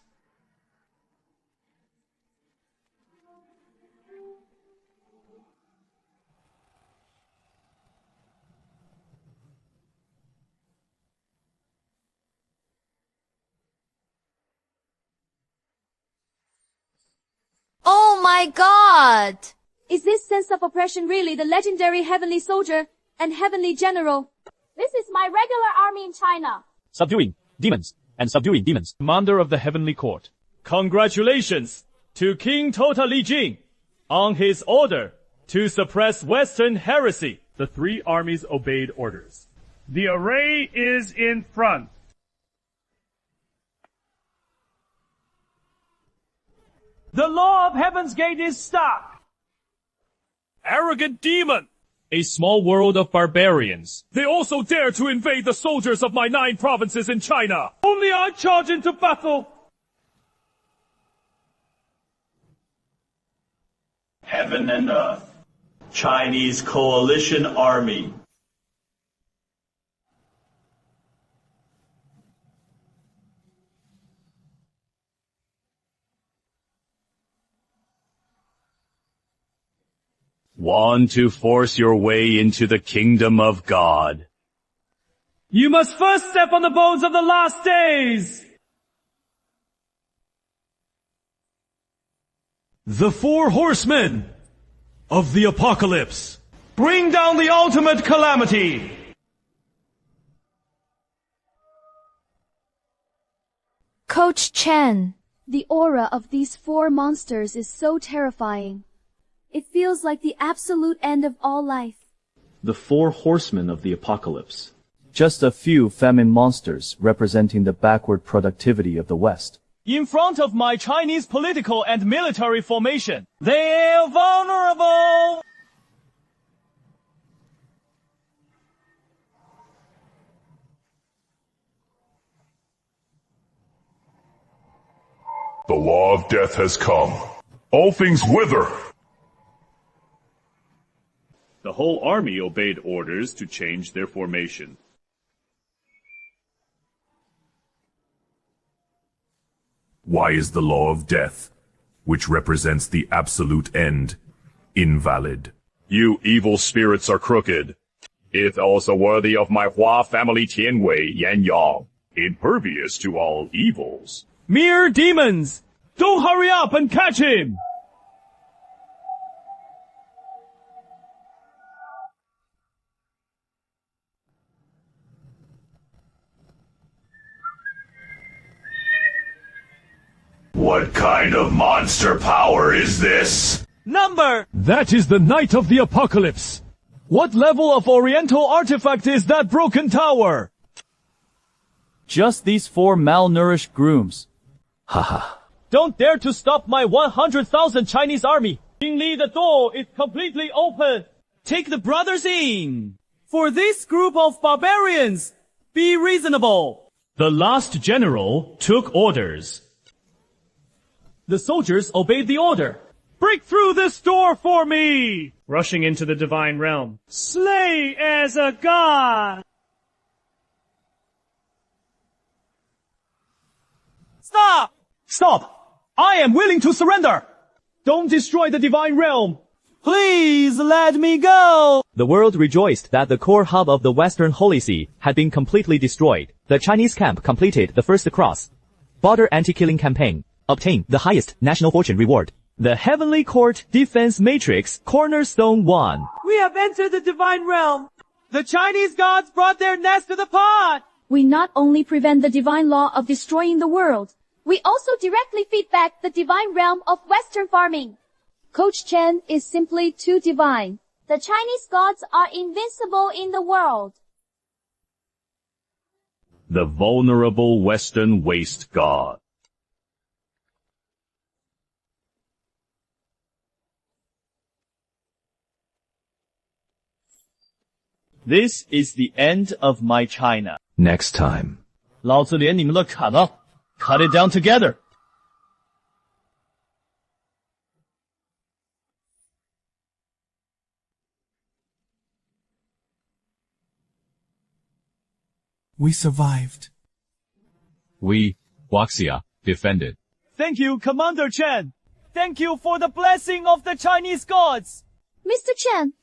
Oh my god! Is this sense of oppression really the legendary heavenly soldier and heavenly general? This is my regular army in China. Subduing demons and subduing demons. Commander of the heavenly court. Congratulations to King Tota Li Jing on his order to suppress Western heresy. The three armies obeyed orders. The array is in front. The law of Heaven's Gate is stuck. Arrogant demon! A small world of barbarians. They also dare to invade the soldiers of my 9 provinces in China. Only I charge into battle. Heaven and earth. Chinese coalition army. Want to force your way into the kingdom of God? You must first step on the bones of the last days. The 4 horsemen of the apocalypse. Bring down the ultimate calamity. Coach Chen, the aura of these 4 monsters is so terrifying. It feels like the absolute end of all life. The 4 horsemen of the apocalypse. Just a few famine monsters representing the backward productivity of the West. In front of my Chinese political and military formation, they are vulnerable. The law of death has come. All things wither. The whole army obeyed orders to change their formation. Why is the law of death, which represents the absolute end, invalid? You evil spirits are crooked. It also worthy of my Hua family Tianwei Yan Yang, impervious to all evils. Mere demons! Don't hurry up and catch him! What kind of monster power is this? Number! That is the Knight of the Apocalypse. What level of Oriental artifact is that broken tower? Just these 4 malnourished grooms. Haha. Don't dare to stop my 100,000 Chinese army. King Li, the door is completely open. Take the brothers in. For this group of barbarians, be reasonable. The last general took orders. The soldiers obeyed the order. Break through this door for me! Rushing into the divine realm. Slay as a god! Stop! Stop! I am willing to surrender! Don't destroy the divine realm! Please let me go! The world rejoiced that the core hub of the Western Holy See had been completely destroyed. The Chinese camp completed the first cross-border anti-killing campaign, obtained the highest national fortune reward. The Heavenly Court Defense Matrix Cornerstone 1. We have entered the divine realm. The Chinese gods brought their nest to the pot. We not only prevent the divine law of destroying the world, we also directly feed back the divine realm of Western farming. Coach Chen is simply too divine. The Chinese gods are invincible in the world. The vulnerable Western waste god. This is the end of my China. Next time. 老子连你们都砍了 Cut it down together. We survived. We, Huaxia, defended. Thank you, Commander Chen. Thank you for the blessing of the Chinese gods. Mr. Chen,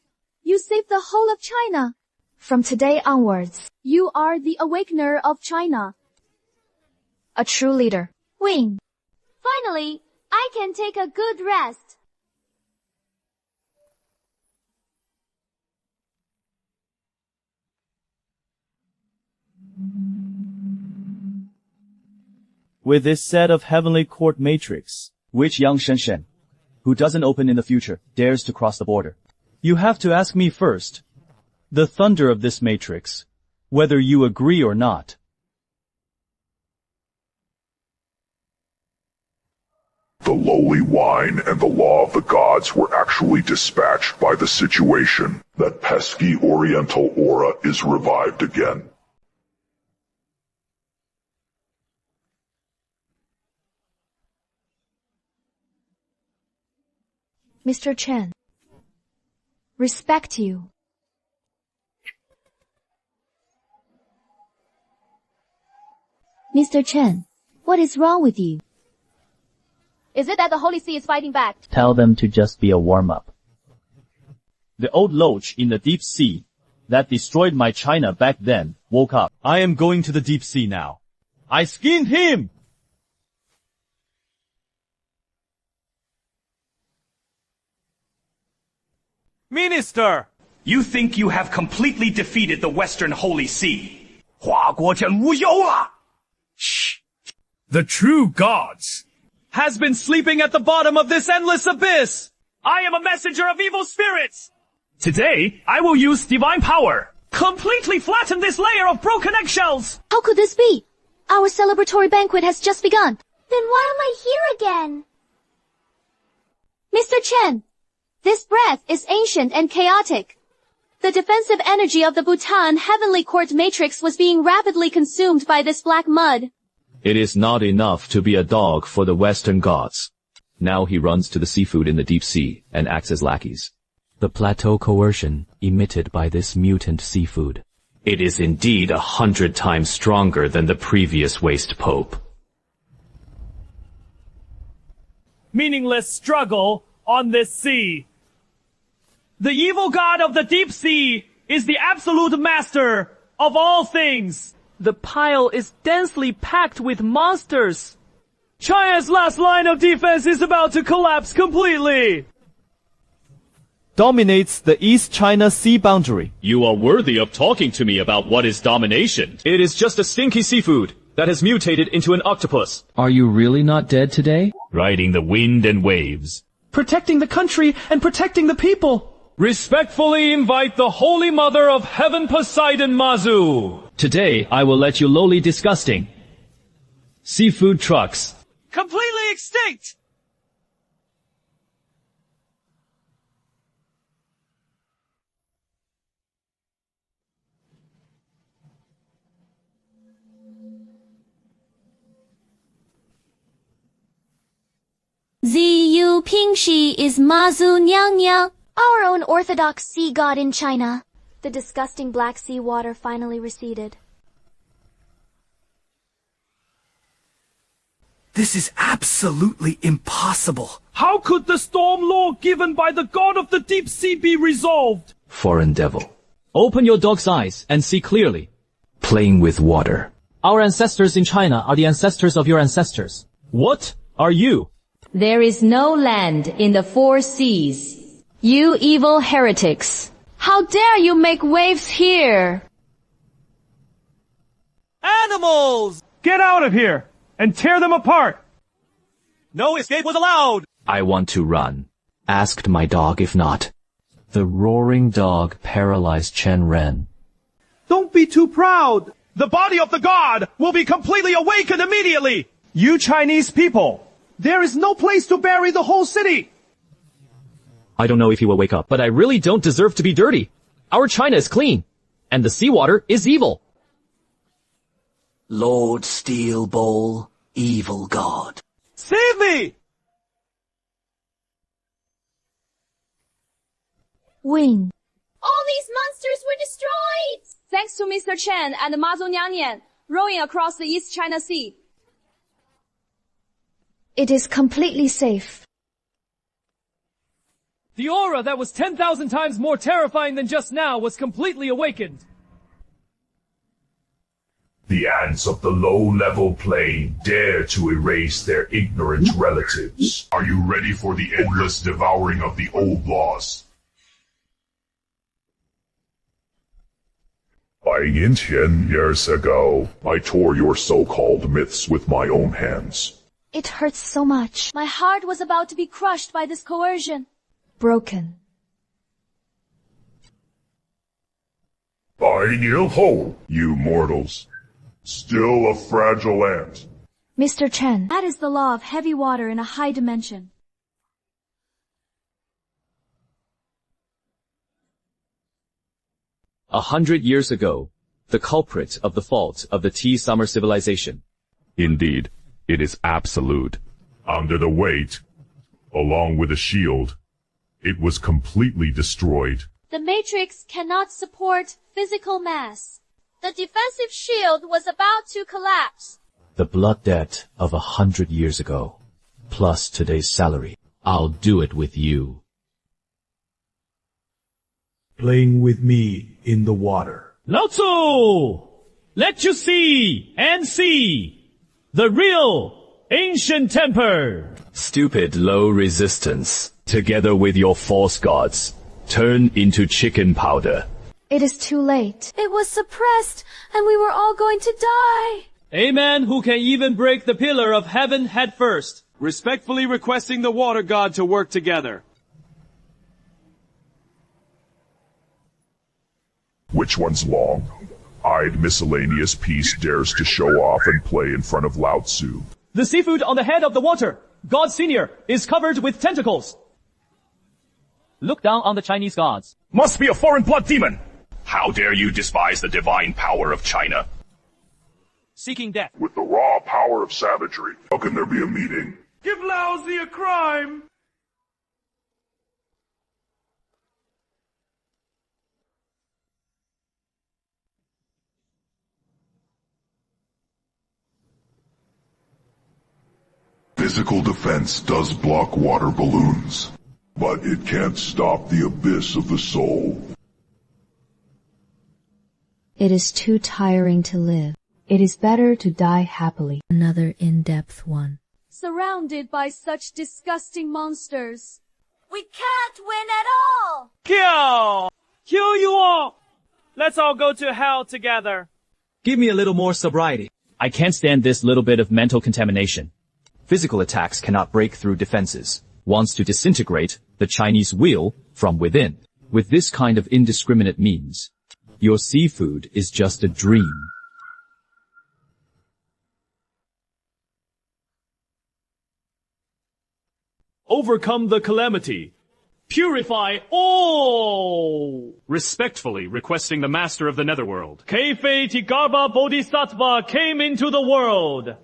you saved the whole of China. From today onwards, you are the awakener of China. A true leader. Wing. Finally, I can take a good rest. With this set of Heavenly Court Matrix, which young Shenshen, who doesn't open in the future, dares to cross the border? You have to ask me first, the thunder of this matrix, whether you agree or not. The lowly wine and the law of the gods were actually dispatched by the situation. That pesky oriental aura is revived again. Mr. Chen, respect you. Mr. Chen, what is wrong with you? Is it that the Holy See is fighting back? Tell them to just be a warm-up. The old loach in the deep sea that destroyed my China back then woke up. I am going to the deep sea now. I skinned him! Minister! You think you have completely defeated the Western Holy See? 华国真无忧啊! Shh! The true gods has been sleeping at the bottom of this endless abyss! I am a messenger of evil spirits! Today, I will use divine power. Completely flatten this layer of broken eggshells! How could this be? Our celebratory banquet has just begun. Then why am I here again? Mr. Chen, this breath is ancient and chaotic. The defensive energy of the Bhutan Heavenly Court Matrix was being rapidly consumed by this black mud. It is not enough to be a dog for the Western gods. Now he runs to the seafood in the deep sea and acts as lackeys. The plateau coercion emitted by this mutant seafood. It is indeed 100 times stronger than the previous waste pope. Meaningless struggle on this sea. The evil god of the deep sea is the absolute master of all things. The pile is densely packed with monsters. China's last line of defense is about to collapse completely. Dominates the East China Sea boundary. You are worthy of talking to me about what is domination. It is just a stinky seafood that has mutated into an octopus. Are you really not dead today? Riding the wind and waves. Protecting the country and protecting the people. Respectfully invite the Holy Mother of Heaven Poseidon Mazu. Today, I will let you lowly disgusting seafood trucks. Completely extinct! Ziyu Pingxi is Mazu Nyang Nyang, our own orthodox sea god in China. The disgusting Black Sea water finally receded. This is absolutely impossible. How could the storm law given by the god of the deep sea be resolved? Foreign devil. Open your dog's eyes and see clearly. Playing with water. Our ancestors in China are the ancestors of your ancestors. What are you? There is no land in the 4 seas. You evil heretics. How dare you make waves here? Animals! Get out of here and tear them apart. No escape was allowed. I want to run. Asked my dog if not. The roaring dog paralyzed Chen Ren. Don't be too proud. The body of the god will be completely awakened immediately. You Chinese people, there is no place to bury the whole city. I don't know if he will wake up, but I really don't deserve to be dirty. Our China is clean, and the seawater is evil. Lord Steel Ball, evil god. Save me! Win. All these monsters were destroyed! Thanks to Mr. Chen and Ma Zhongyang rowing across the East China Sea. It is completely safe. The aura that was 10,000 times more terrifying than just now was completely awakened. The ants of the low-level plane dare to erase their ignorant relatives. Are you ready for the endless devouring of the old laws? 100年前, years ago, I tore your so-called myths with my own hands. It hurts so much. My heart was about to be crushed by this coercion. Broken. 100年后, you mortals. Still a fragile ant. Mr. Chen. That is the law of heavy water in a high dimension. A 100 years ago, the culprit of the fault of the Tea Summer civilization. Indeed, it is absolute. Under the weight, along with the shield, it was completely destroyed. The matrix cannot support physical mass. The defensive shield was about to collapse. The blood debt of 100 years ago, plus today's salary. I'll do it with you. Playing with me in the water. Lao Tzu! Let you see and see the real ancient temper. Stupid low resistance, together with your false gods, turn into chicken powder. It is too late. It was suppressed, and we were all going to die. A man who can even break the pillar of heaven head first. Respectfully requesting the water god to work together. Which one's long-eyed miscellaneous piece dares to show off and play in front of Lao Tzu? The seafood on the head of the water, God Senior, is covered with tentacles. Look down on the Chinese gods. Must be a foreign blood demon! How dare you despise the divine power of China? Seeking death. With the raw power of savagery, how can there be a meeting? Give Lousy a crime! Physical defense does block water balloons, but it can't stop the abyss of the soul. It is too tiring to live. It is better to die happily. Another in-depth one. Surrounded by such disgusting monsters. We can't win at all! Kill! Kill you all! Let's all go to hell together. Give me a little more sobriety. I can't stand this little bit of mental contamination. Physical attacks cannot break through defenses. Wants to disintegrate the Chinese will from within. With this kind of indiscriminate means, your seafood is just a dream. Overcome the calamity. Purify all! Respectfully requesting the master of the netherworld. Keifei Tigarba Bodhisattva came into the world.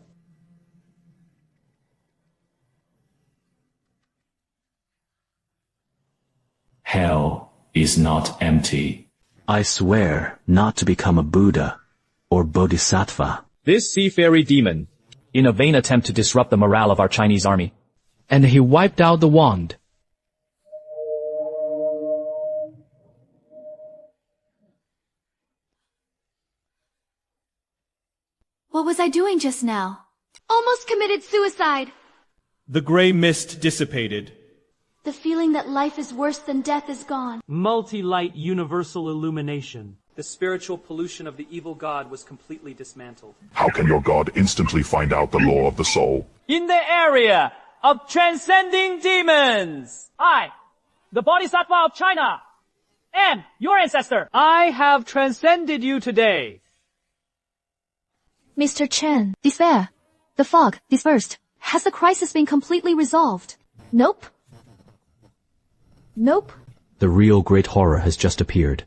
Hell is not empty. I swear not to become a Buddha or Bodhisattva. This sea fairy demon, in a vain attempt to disrupt the morale of our Chinese army, and he wiped out the wand. What was I doing just now? Almost committed suicide. The gray mist dissipated. The feeling that life is worse than death is gone. Multi-light universal illumination. The spiritual pollution of the evil god was completely dismantled. How can your god instantly find out the law of the soul? In the area of transcending demons, I, the Bodhisattva of China, and your ancestor, I have transcended you today. Mr. Chen, despair. The fog dispersed. Has the crisis been completely resolved? Nope. Nope. The real great horror has just appeared.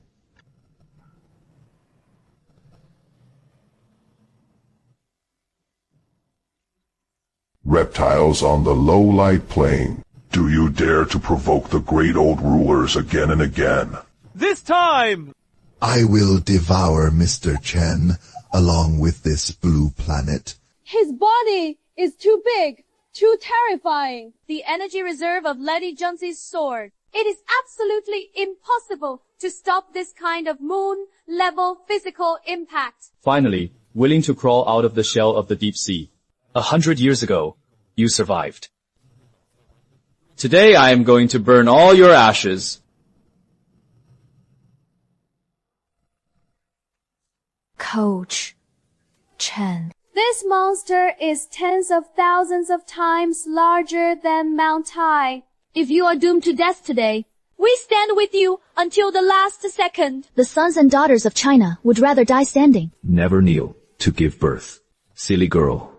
Reptiles on the low-light plane, do you dare to provoke the great old rulers again and again? This time! I will devour Mr. Chen along with this blue planet. His body is too big, too terrifying. The energy reserve of Lady Junzi's sword. It is absolutely impossible to stop this kind of moon-level physical impact. Finally, willing to crawl out of the shell of the deep sea. 100 years ago, you survived. Today I am going to burn all your ashes. Coach Chen. This monster is tens of thousands of times larger than Mount Tai. If you are doomed to death today, we stand with you until the last second. The sons and daughters of China would rather die standing. Never kneel to give birth. Silly girl.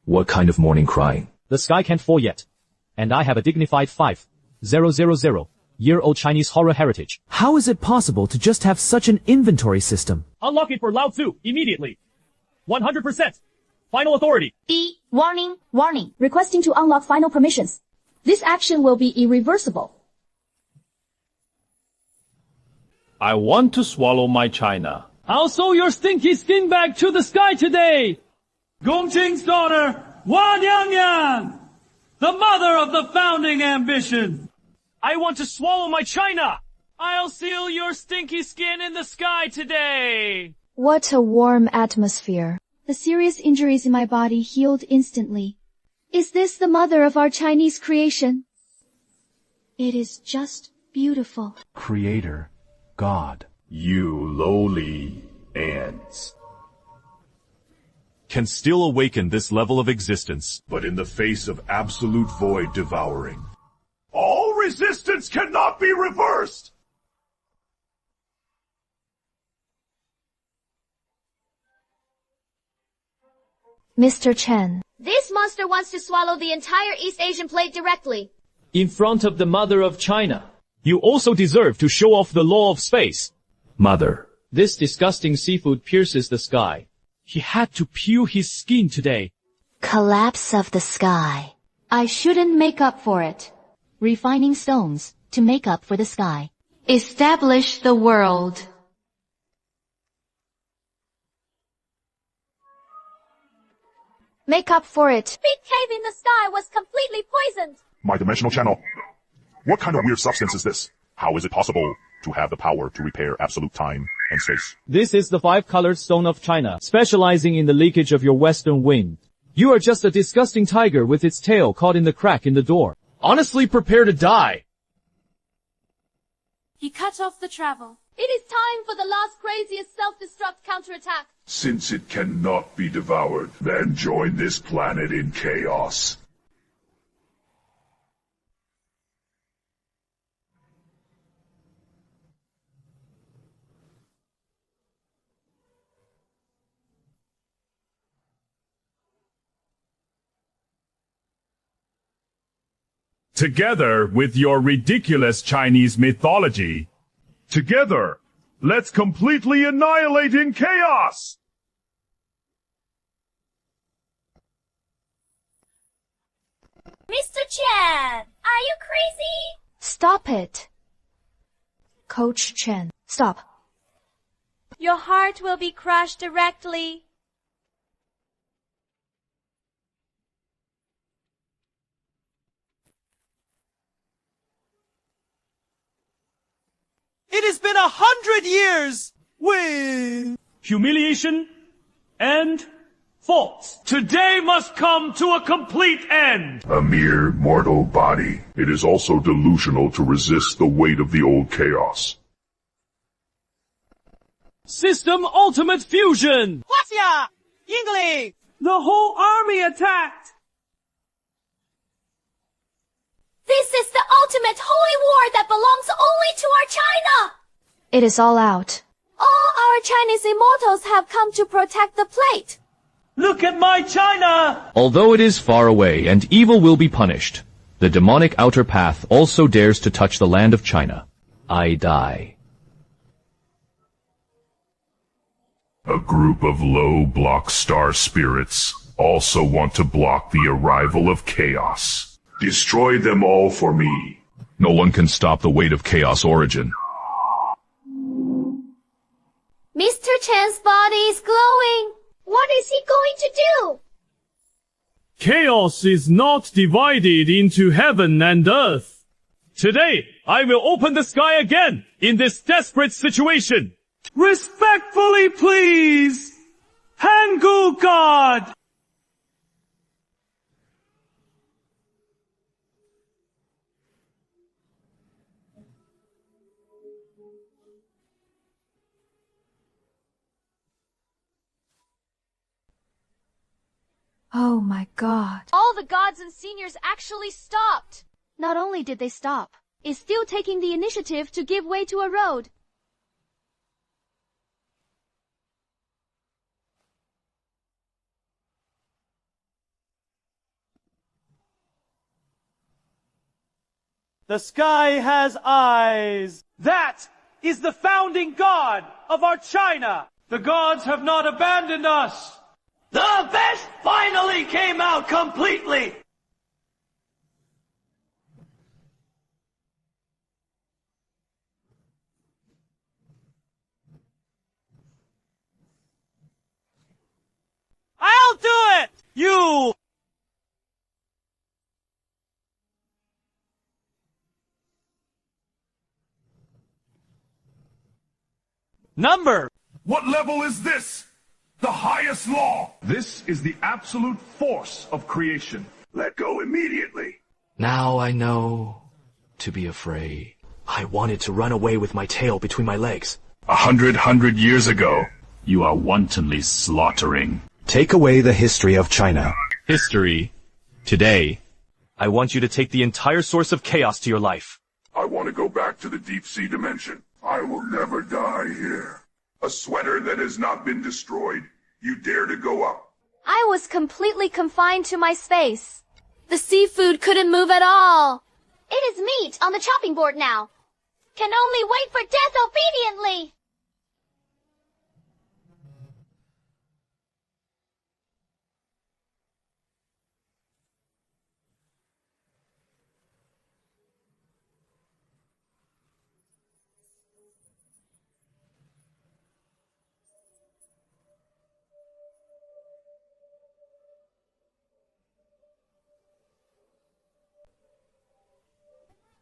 What kind of morning crying? The sky can't fall yet. And I have a dignified 5,000-year-old Chinese horror heritage. How is it possible to just have such an inventory system? Unlock it for Lao Tzu immediately. 100%. Final authority. Warning, warning. Requesting to unlock final permissions. This action will be irreversible. I want to swallow my China. I'll sew your stinky skin back to the sky today! Gongqing's daughter, Wan Yangyang! The mother of the founding ambition! I want to swallow my China! I'll seal your stinky skin in the sky today! What a warm atmosphere. The serious injuries in my body healed instantly. Is this the mother of our Chinese creation? It is just beautiful. Creator, God. You lowly ants. Can still awaken this level of existence. But in the face of absolute void devouring, all resistance cannot be reversed! Mr. Chen. This monster wants to swallow the entire East Asian plate directly. In front of the mother of China. You also deserve to show off the law of space. Mother. This disgusting seafood pierces the sky. He had to peel his skin today. Collapse of the sky. I shouldn't make up for it. Refining stones to make up for the sky. Establish the world. Make up for it. Big cave in the sky was completely poisoned. My dimensional channel. What kind of weird substance is this? How is it possible to have the power to repair absolute time and space? This is the 5-colored stone of China, specializing in the leakage of your western wind. You are just a disgusting tiger with its tail caught in the crack in the door. Honestly, prepare to die. He cut off the travel. It is time for the last craziest self-destruct counterattack. Since it cannot be devoured, then join this planet in chaos. Together with your ridiculous Chinese mythology. Together, let's completely annihilate in chaos! Mr. Chen, are you crazy? Stop it. Coach Chen, stop. Your heart will be crushed directly. It has been 100 years! With Humiliation and faults. Today must come to a complete end. A mere mortal body. It is also delusional to resist the weight of the old chaos. System Ultimate Fusion! Huaxia! Yingling! The whole army attacked! This is the ultimate holy war that belongs only to our China! It is all out. All our Chinese immortals have come to protect the plate. Look at my China! Although it is far away and evil will be punished, the demonic outer path also dares to touch the land of China. I die. A group of low block star spirits also want to block the arrival of chaos. Destroy them all for me. No one can stop the weight of chaos origin. Mr. Chen's body is glowing. What is he going to do? Chaos is not divided into heaven and earth. Today, I will open the sky again in this desperate situation. Respectfully, please! Hangul God! Oh my god. All the gods and seniors actually stopped. Not only did they stop, it's still taking the initiative to give way to a road. The sky has eyes. That is the founding god of our China. The gods have not abandoned us. The best finally came out completely. I'll do it! You! Number! What level is this? The highest law! This is the absolute force of creation. Let go immediately. Now I know to be afraid. I wanted to run away with my tail between my legs. 100 years ago, you are wantonly slaughtering. Take away the history of China. History. Today. I want you to take the entire source of chaos to your life. I want to go back to the deep sea dimension. I will never die here. A sweater that has not been destroyed. You dare to go up. I was completely confined to my space. The seafood couldn't move at all. It is meat on the chopping board now. Can only wait for death obediently.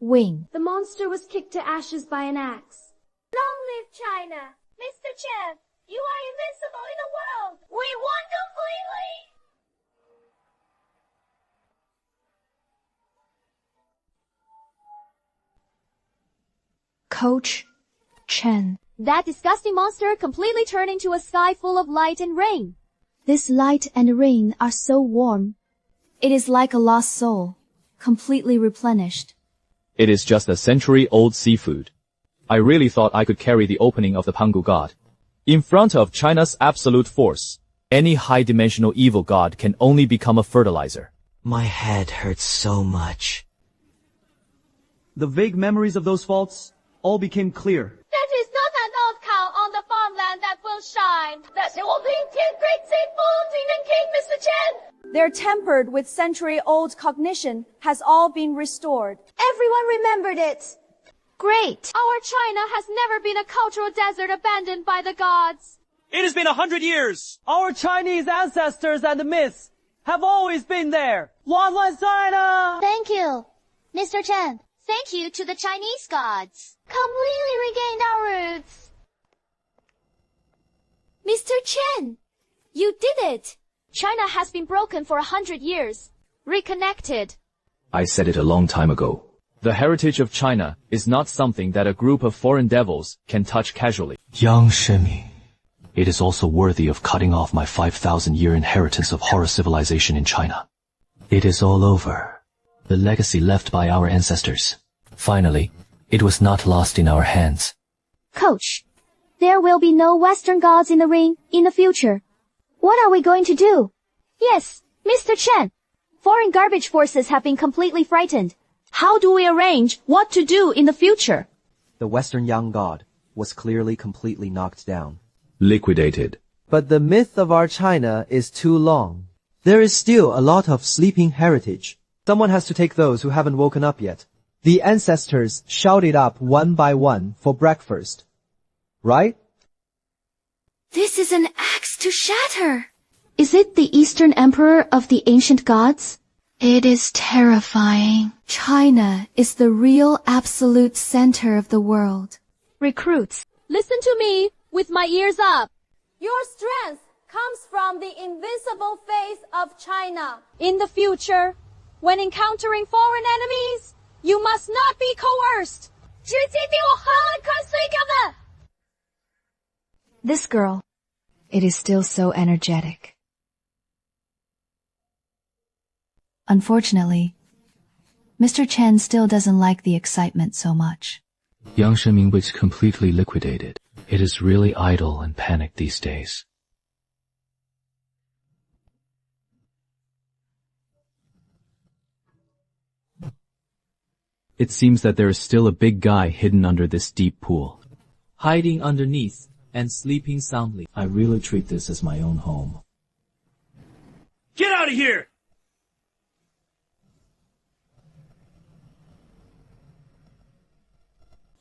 Wing. The monster was kicked to ashes by an axe. Long live China! Mr. Chen, you are invincible in the world! We won completely! Coach Chen. That disgusting monster completely turned into a sky full of light and rain. This light and rain are so warm. It is like a lost soul, completely replenished. It is just a century-old seafood. I really thought I could carry the opening of the Pangu god. In front of China's absolute force, any high-dimensional evil god can only become a fertilizer. My head hurts so much. The vague memories of those faults all became clear. That is not an old cow on the farmland that will shine. That's it will be great Demon King, Mr. Chen. Their tempered with century-old cognition has all been restored. Everyone remembered it. Great. Our China has never been a cultural desert abandoned by the gods. It has been 100 years. Our Chinese ancestors and the myths have always been there. China! Thank you, Mr. Chen. Thank you to the Chinese gods. Completely regained our roots. Mr. Chen, you did it! China has been broken for 100 years. Reconnected. I said it a long time ago. The heritage of China is not something that a group of foreign devils can touch casually. Young Shimi, it is also worthy of cutting off my 5,000-year inheritance of horror civilization in China. It is all over. The legacy left by our ancestors. Finally, it was not lost in our hands. Coach, there will be no Western gods in the ring in the future. What are we going to do? Yes, Mr. Chen. Foreign garbage forces have been completely frightened. How do we arrange what to do in the future? The Western young god was clearly completely knocked down. Liquidated. But the myth of our China is too long. There is still a lot of sleeping heritage. Someone has to take those who haven't woken up yet. The ancestors shouted up one by one for breakfast. Right? This is an axe to shatter. Is it the Eastern Emperor of the ancient gods? It is terrifying. China is the real absolute center of the world. Recruits, listen to me with my ears up. Your strength comes from the invisible face of China. In the future, when encountering foreign enemies, you must not be coerced. This girl, it is still so energetic. Unfortunately, Mr. Chen still doesn't like the excitement so much. Yang Shiming was completely liquidated. It is really idle and panicked these days. It seems that there is still a big guy hidden under this deep pool. Hiding underneath and sleeping soundly. I really treat this as my own home. Get out of here!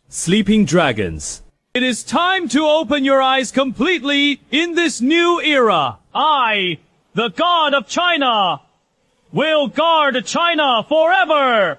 Sleeping dragons. It is time to open your eyes completely in this new era. I, the god of China, will guard China forever!